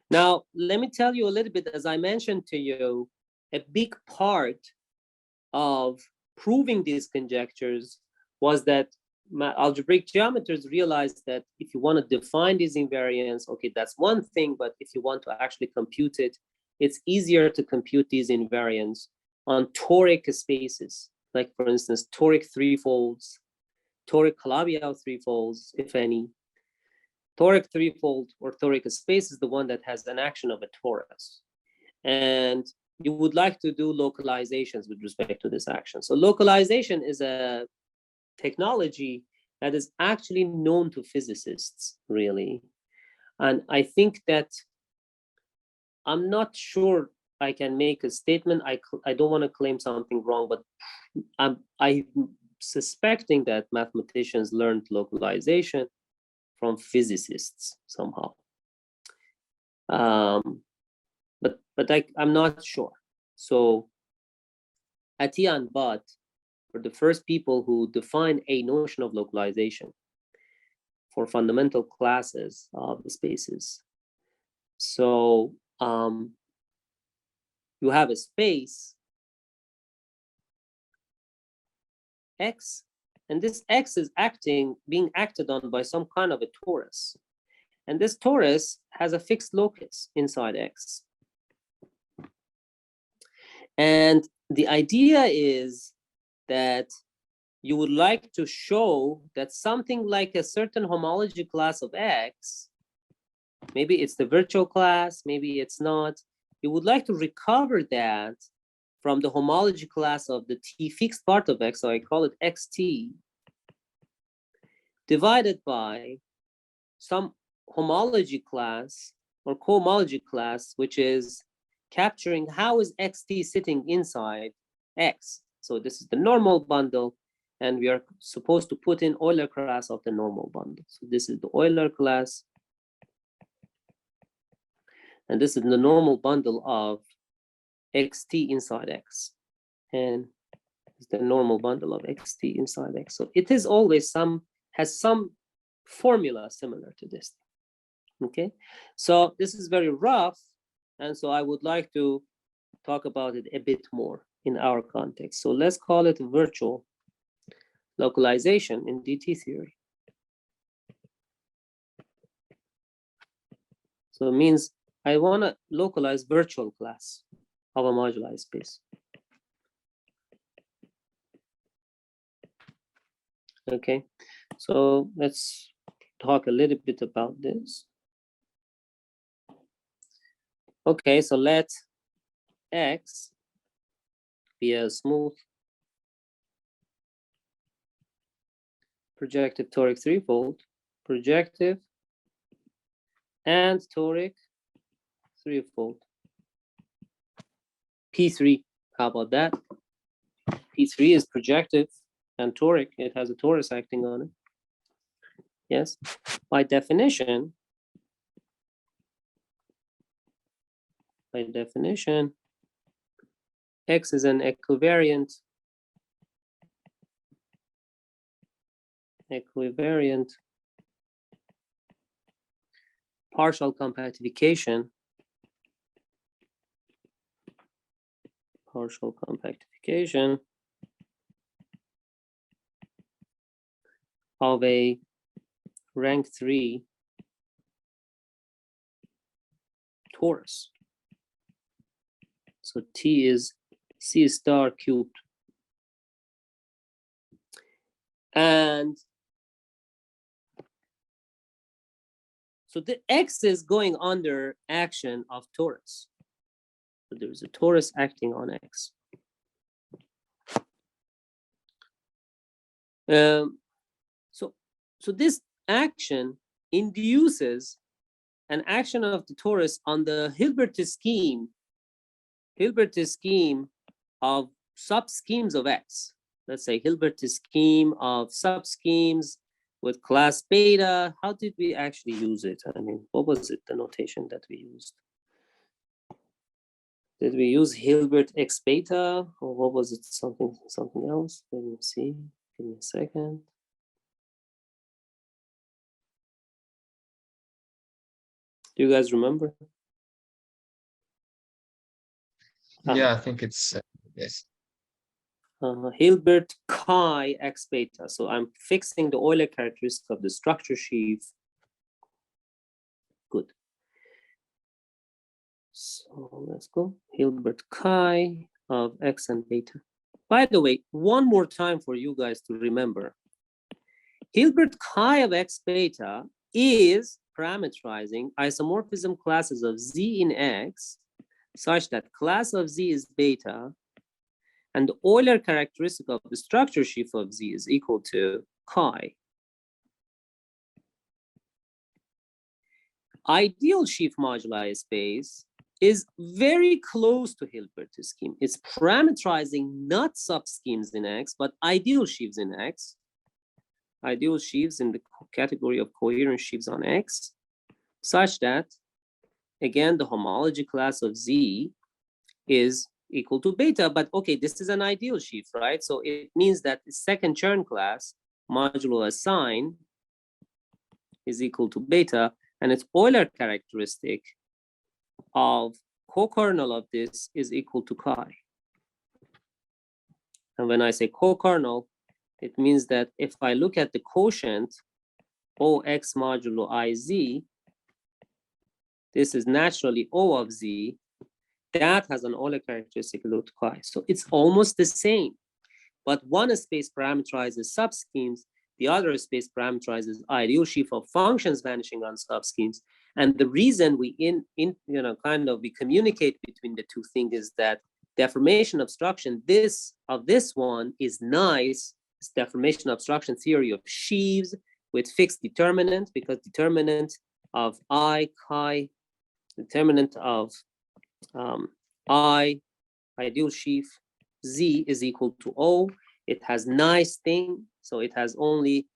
Now, let me tell you a little bit, as I mentioned to you, a big part of proving these conjectures was that algebraic geometers realized that if you want to define these invariants, okay, that's one thing, but if you want to actually compute it, it's easier to compute these invariants on toric spaces, like for instance, toric threefolds, toric Calabi-Yau threefolds, if any. Toric threefold or toric space is the one that has an action of a torus. And you would like to do localizations with respect to this action. So localization is a technology that is actually known to physicists, really. And I think that I'm not sure I can make a statement. I don't want to claim something wrong, but I'm suspecting that mathematicians learned localization from physicists somehow. But I'm not sure. So Atiyah and Butt were the first people who defined a notion of localization for fundamental classes of the spaces. So you have a space X, and this X is being acted on by some kind of a torus. And this torus has a fixed locus inside X. And the idea is that you would like to show that something like a certain homology class of X, maybe it's the virtual class, maybe it's not, you would like to recover that from the homology class of the T fixed part of X, so I call it XT, divided by some homology class or cohomology class, which is capturing how is xt sitting inside x. So this is the normal bundle, and we are supposed to put in Euler class of the normal bundle. So this is the Euler class, and this is the normal bundle of xt inside x, and it's the normal bundle of xt inside x. So it is always has some formula similar to this. Okay, so this is very rough, and so I would like to talk about it a bit more in our context. So let's call it virtual localization in DT theory. So it means I want to localize virtual class of a moduli space. Okay, so let's talk a little bit about this. Okay, so let X be a smooth projective toric threefold, projective and toric threefold. P3, how about that? P3 is projective and toric. It has a torus acting on it. Yes, by definition, X is an equivariant partial compactification of a rank 3 torus. So T is C star cubed. And so the X is going under action of torus. So there's a torus acting on X. So this action induces an action of the torus on the Hilbert scheme of subschemes of X. Let's say Hilbert scheme of subschemes with class beta. How did we actually use it? I mean, what was it, the notation that we used? Did we use Hilbert X beta, or what was it, something else? Let me see, give me a second. Do you guys remember? Yeah, I think it's yes. Hilbert chi X beta. So I'm fixing the Euler characteristic of the structure sheaf. Good. So let's go. Hilbert chi of X and beta. By the way, one more time for you guys to remember. Hilbert chi of X beta is parameterizing isomorphism classes of Z in X such that class of Z is beta and the Euler characteristic of the structure sheaf of Z is equal to chi. Ideal sheaf moduli space is very close to Hilbert's scheme. It's parameterizing not subschemes in X, but ideal sheaves in X. Ideal sheaves in the category of coherent sheaves on X, such that, again, the homology class of Z is equal to beta. But okay, this is an ideal sheaf, right? So it means that the second Chern class modulo assign is equal to beta, and its Euler characteristic of co-kernel of this is equal to chi. And when I say co-kernel, it means that if I look at the quotient OX modulo IZ, this is naturally O of Z, that has an Euler characteristic equal to chi. So it's almost the same, but one space parameterizes subschemes, the other space parameterizes ideal sheaf of functions vanishing on subschemes. And the reason we we communicate between the two things is that deformation obstruction of this one is nice. It's deformation obstruction theory of sheaves with fixed determinant, because determinant of I chi, determinant of I, ideal sheaf, Z is equal to O. It has nice thing, so it has only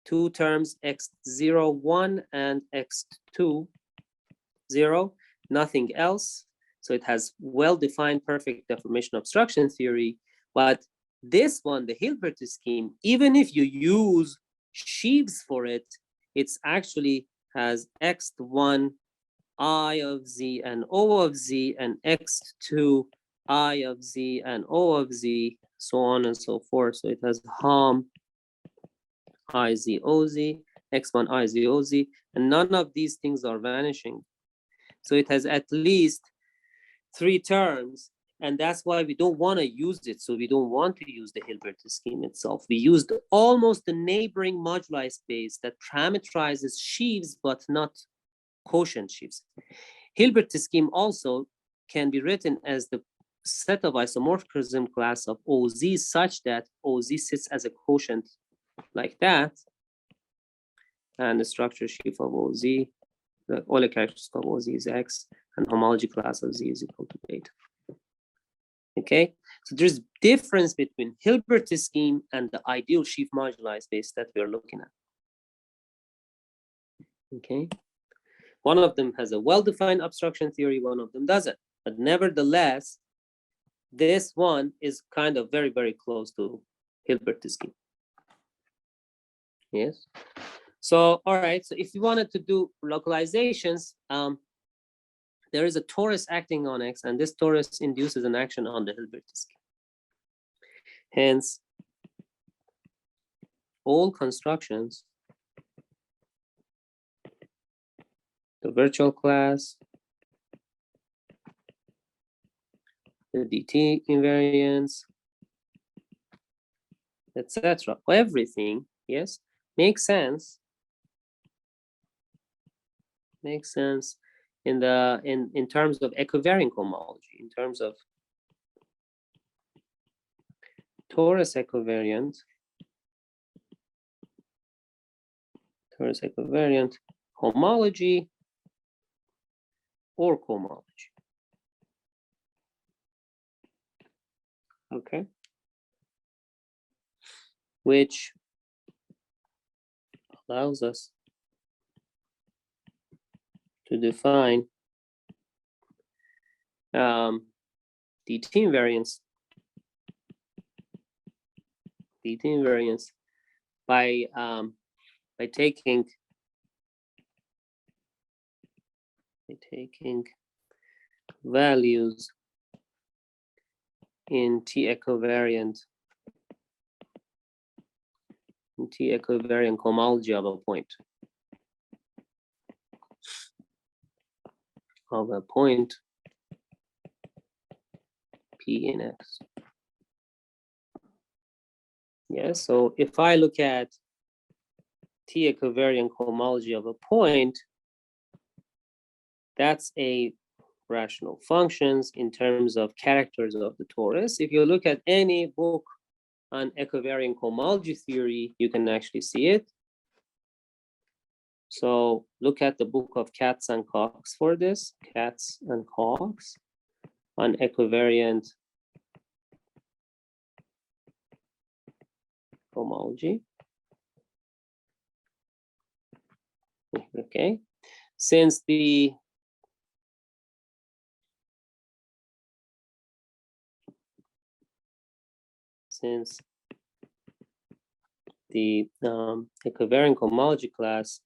two terms, x0, 1 and x2, 0, nothing else. So it has well-defined perfect deformation obstruction theory. But this one, the Hilbert scheme, even if you use sheaves for it, it's actually has x1 I of Z and O of Z and x2 I of Z and O of Z, so on and so forth. So it has HOM I Z O Z, x1 I Z O Z, and none of these things are vanishing. So it has at least 3 terms, and that's why we don't want to use it. So we don't want to use the Hilbert scheme itself. We used almost the neighboring moduli space that parameterizes sheaves, but not quotient sheaves. Hilbert scheme also can be written as the set of isomorphism class of OZ such that OZ sits as a quotient like that, and the structure sheaf of OZ, the Euler characteristic of OZ is X, and homology class of Z is equal to beta. Okay, so there's difference between Hilbert scheme and the ideal sheaf moduli space that we're looking at. Okay, one of them has a well-defined obstruction theory, one of them doesn't. But nevertheless, this one is kind of very, very close to Hilbert scheme. Yes. So, all right. So if you wanted to do localizations, there is a torus acting on X, and this torus induces an action on the Hilbert scheme. Hence, all constructions, the virtual class, the DT invariants, etc., everything, yes, makes sense. Makes sense in terms of equivariant homology, in terms of torus equivariant, homology, or cohomology. Okay, which allows us to define DT invariants by taking values in T equivariant homology of a point. P in X. Yes, so if I look at T equivariant homology of a point, that's a rational functions in terms of characters of the torus. If you look at any book on equivariant homology theory, you can actually see it. So look at the book of Katz and Cox for this, Katz and Cox on equivariant homology. Okay, since the equivariant homology class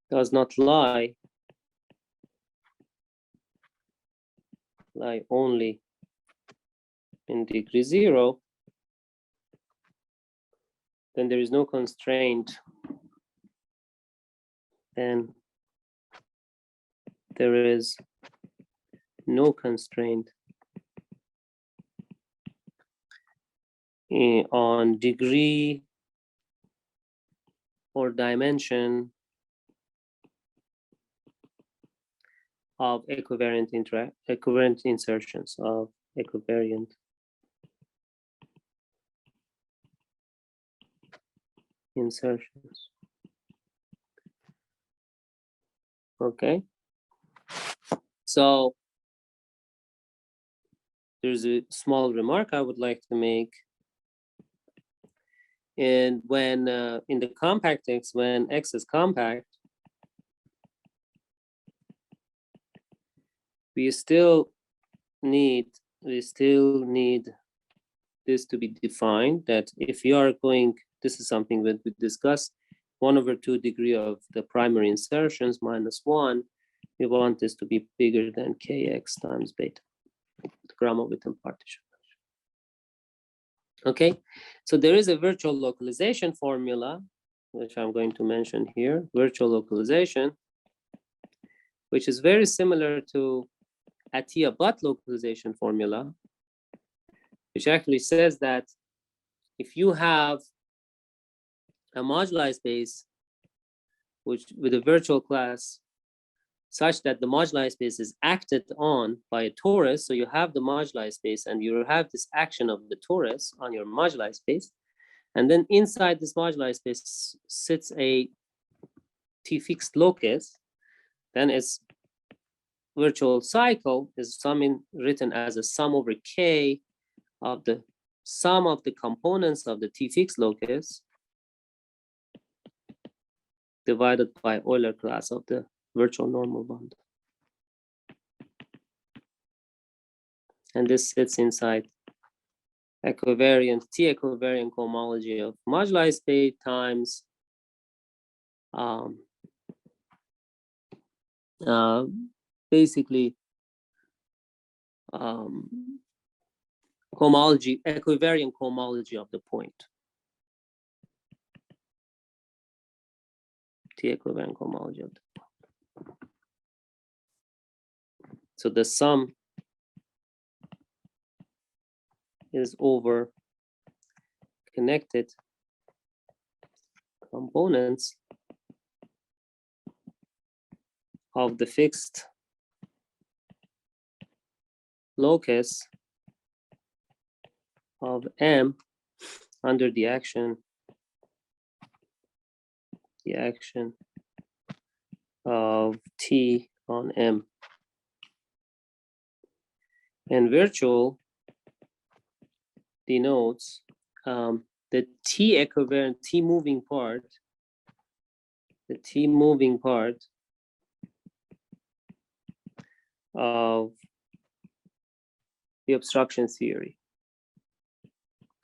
does not lie only in degree 0, then there is no constraint. Then there is no constraint on degree or dimension of equivariant insertions of equivariant insertions. Okay. So there's a small remark I would like to make. And when in the compact X, when X is compact, we still need this to be defined, that if you are going, this is something that we discussed, 1/2 degree of the primary insertions minus 1, we want this to be bigger than kx times beta, the Gromov-Witten partition. Okay, so there is a virtual localization formula, which I'm going to mention here, virtual localization, which is very similar to Atiyah-Butt localization formula, which actually says that if you have a moduli space which with a virtual class such that the moduli space is acted on by a torus, so you have the moduli space and you have this action of the torus on your moduli space, and then inside this moduli space sits a T-fixed locus, then its virtual cycle is written as a sum over K of the sum of the components of the T-fixed locus divided by Euler class of the virtual normal bundle. And this sits inside equivariant, T-equivariant cohomology of moduli space times basically cohomology, equivariant cohomology of the point. T-equivariant cohomology of the point. So the sum is over connected components of the fixed locus of M under the action of T on M. And virtual denotes the T equivariant, T moving part, the T moving part of the obstruction theory.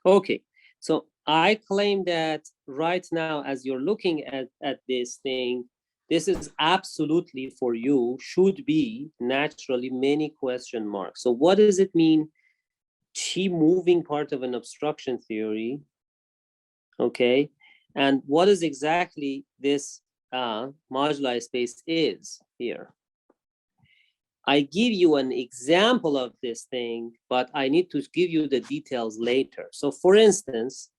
Okay, so I claim that right now, as you're looking at this thing, this is absolutely for you, should be naturally many question marks. So what does it mean, T moving part of an obstruction theory? Okay, and what is exactly this moduli space is here? I give you an example of this thing, but I need to give you the details later. So for instance,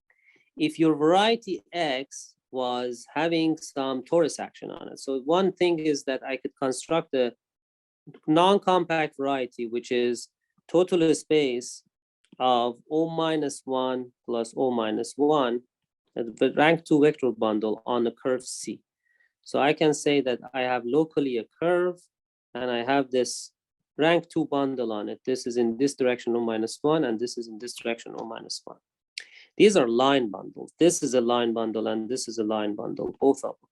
if your variety X was having some torus action on it. So one thing is that I could construct a non-compact variety, which is total space of O minus 1 plus O minus 1, the rank 2 vector bundle on the curve C. So I can say that I have locally a curve and I have this rank 2 bundle on it. This is in this direction O minus 1 and this is in this direction O minus 1. These are line bundles. This is a line bundle and this is a line bundle, both of them.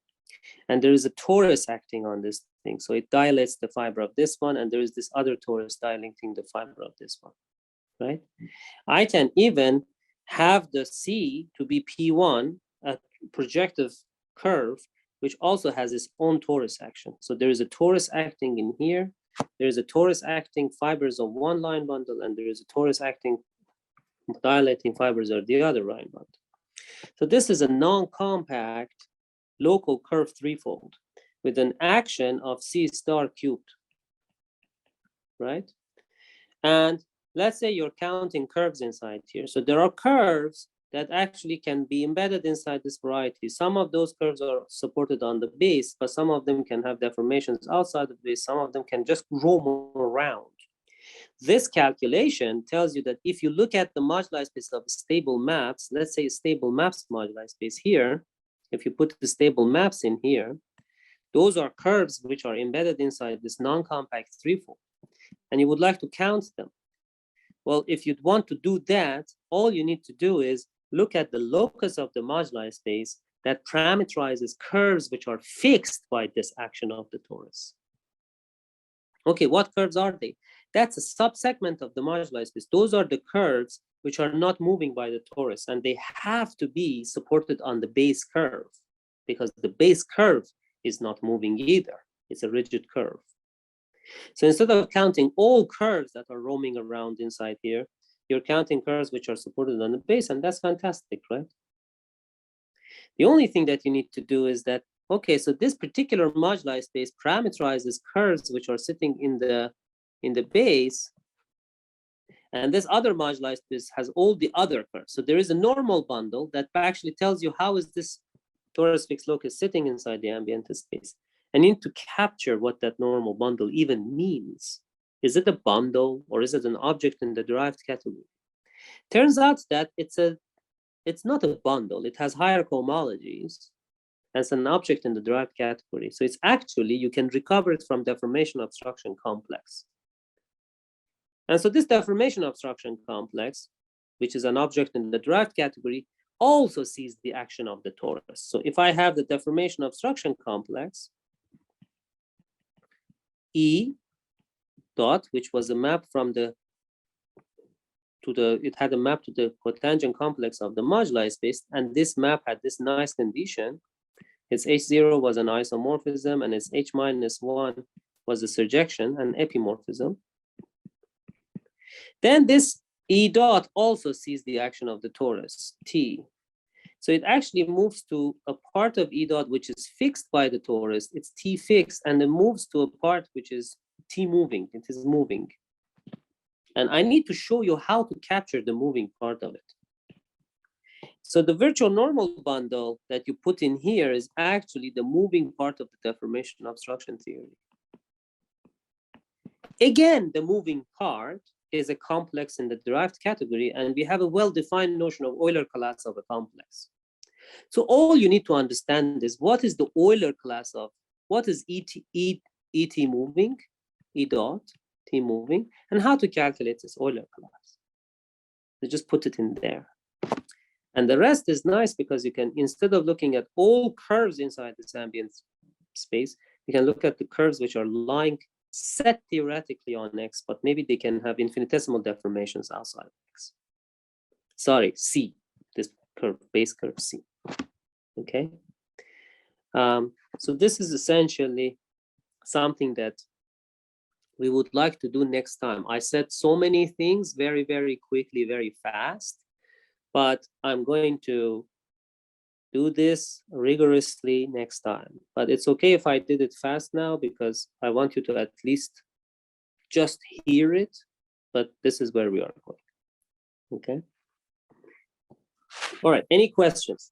And there is a torus acting on this thing. So it dilates the fiber of this one and there is this other torus dilating the fiber of this one, right? I can even have the C to be P1, a projective curve, which also has its own torus action. So there is a torus acting in here. There is a torus acting fibers of one line bundle, and there is a torus acting dilating fibers of the other line bundle. So this is a non-compact local curve threefold with an action of C star cubed, right? And let's say you're counting curves inside here. So there are curves that actually can be embedded inside this variety. Some of those curves are supported on the base, but some of them can have deformations outside the base. Some of them can just roam around. This calculation tells you that if you look at the moduli space of stable maps, let's say stable maps moduli space here, if you put the stable maps in here, those are curves which are embedded inside this non-compact threefold, and you would like to count them. Well, if you'd want to do that, all you need to do is look at the locus of the moduli space that parameterizes curves which are fixed by this action of the torus. Okay, what curves are they? That's a subsegment of the moduli space. Those are the curves which are not moving by the torus, and they have to be supported on the base curve, because the base curve is not moving either. It's a rigid curve. So instead of counting all curves that are roaming around inside here, you're counting curves which are supported on the base, and that's fantastic, right? The only thing that you need to do is that, okay, so this particular moduli space parameterizes curves which are sitting in the base, and this other moduli space has all the other curves. So there is a normal bundle that actually tells you how is this torus fixed locus sitting inside the ambient space. And you need to capture what that normal bundle even means. Is it a bundle or is it an object in the derived category? Turns out that it's not a bundle. It has higher cohomologies as an object in the derived category. So it's actually, you can recover it from deformation obstruction complex. And so this deformation obstruction complex, which is an object in the derived category, also sees the action of the torus. So if I have the deformation obstruction complex, E dot, which was a map from it had a map to the cotangent complex of the moduli space, and this map had this nice condition. Its H0 was an isomorphism, and its H-1 was a surjection, an epimorphism. Then this E dot also sees the action of the torus, T. So it actually moves to a part of E dot which is fixed by the torus, it's T fixed, and it moves to a part which is T moving, it is moving. And I need to show you how to capture the moving part of it. So the virtual normal bundle that you put in here is actually the moving part of the deformation obstruction theory. Again, the moving part is a complex in the derived category, and we have a well-defined notion of Euler class of a complex. So all you need to understand is what is the Euler class of, what is ET moving, E dot, T moving, and how to calculate this Euler class. So just put it in there. And the rest is nice because you can, instead of looking at all curves inside this ambient space, you can look at the curves which are lying set theoretically on X, but maybe they can have infinitesimal deformations outside of X. Sorry, C, this curve, base curve C. Okay. So this is essentially something that we would like to do next time. I said so many things very, very quickly, very fast, but I'm going to do this rigorously next time. But it's okay if I did it fast now because I want you to at least just hear it, but this is where we are going. Okay. All right, any questions?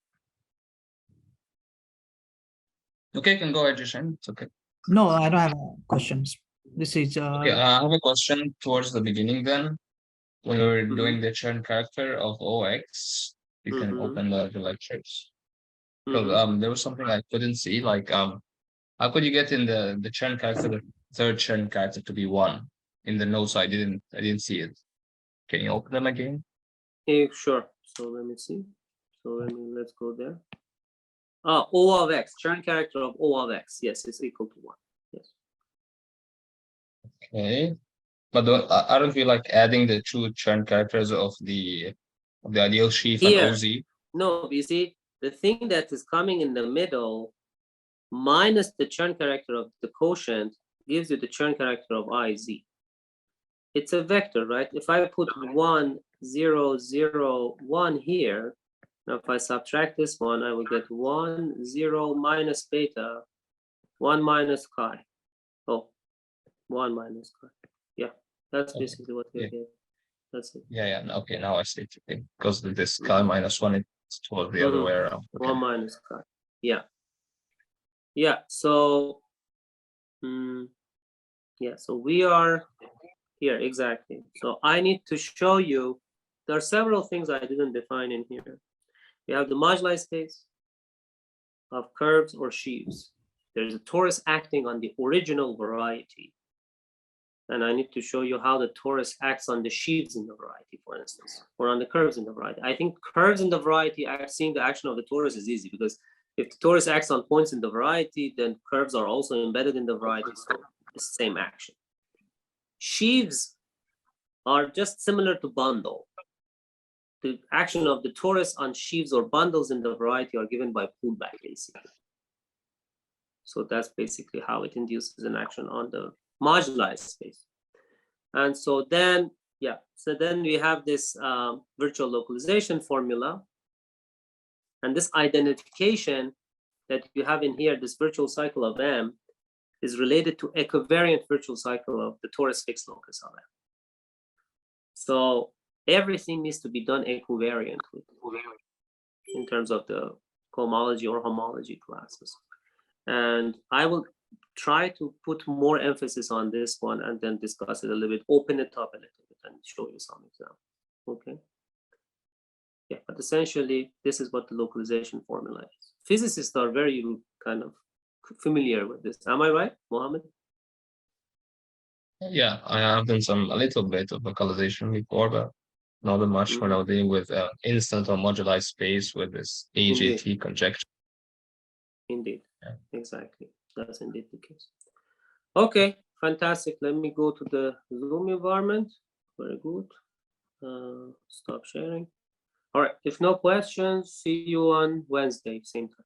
Okay, you can go ahead, Jishan. It's okay. No, I don't have questions. This is Okay, I have a question towards the beginning then. When we were doing the churn character of OX, you can open the lectures. So there was something I couldn't see, like how could you get in the churn character, the third churn character to be 1? In the notes I didn't see it. Can you open them again? Sure. So let me see. So let's go there. O of X, churn character of O of X. Yes, it's equal to 1. Yes. Okay. But aren't we like adding the two churn characters of the ideal sheaf and OZ? No, you see, the thing that is coming in the middle minus the churn character of the quotient gives you the churn character of IZ. It's a vector, right? If I put 1, 0, 0, 1 here, now if I subtract this one, I will get 1, 0 minus beta, 1 minus chi. Oh, 1 minus chi. Yeah, that's basically what we get. That's it. Yeah. Okay, now I see it. Because this chi minus 1 is towards the other way around. Okay. 1 minus chi. Yeah. Yeah. So, yeah. So we are here exactly. So I need to show you. There are several things I didn't define in here. We have the moduli space. of curves or sheaves. There's a torus acting on the original variety. And I need to show you how the torus acts on the sheaves in the variety, for instance, or on the curves in the variety. I think curves in the variety, seeing the action of the torus is easy, because if the torus acts on points in the variety, then curves are also embedded in the variety, so it's the same action. Sheaves are just similar to bundle. The action of the torus on sheaves or bundles in the variety are given by pullback, basically. So that's basically how it induces an action on the moduli space. And so then, yeah, so then we have this virtual localization formula. And this identification that you have in here, this virtual cycle of M, is related to a covariant virtual cycle of the torus fixed locus of M. So everything needs to be done equivariantly in terms of the cohomology or homology classes. And I will try to put more emphasis on this one and then discuss it a little bit, open it up a little bit and show you some examples. Okay. Yeah, but essentially, this is what the localization formula is. Physicists are very kind of familiar with this. Am I right, Mohammed? Yeah, I have done a little bit of localization before, but not much when I was dealing with instant or moduli space with this AJT conjecture. Indeed, yeah. Exactly. That's indeed the case. Okay, fantastic. Let me go to the Zoom environment. Very good. Stop sharing. All right, if no questions, see you on Wednesday, same time.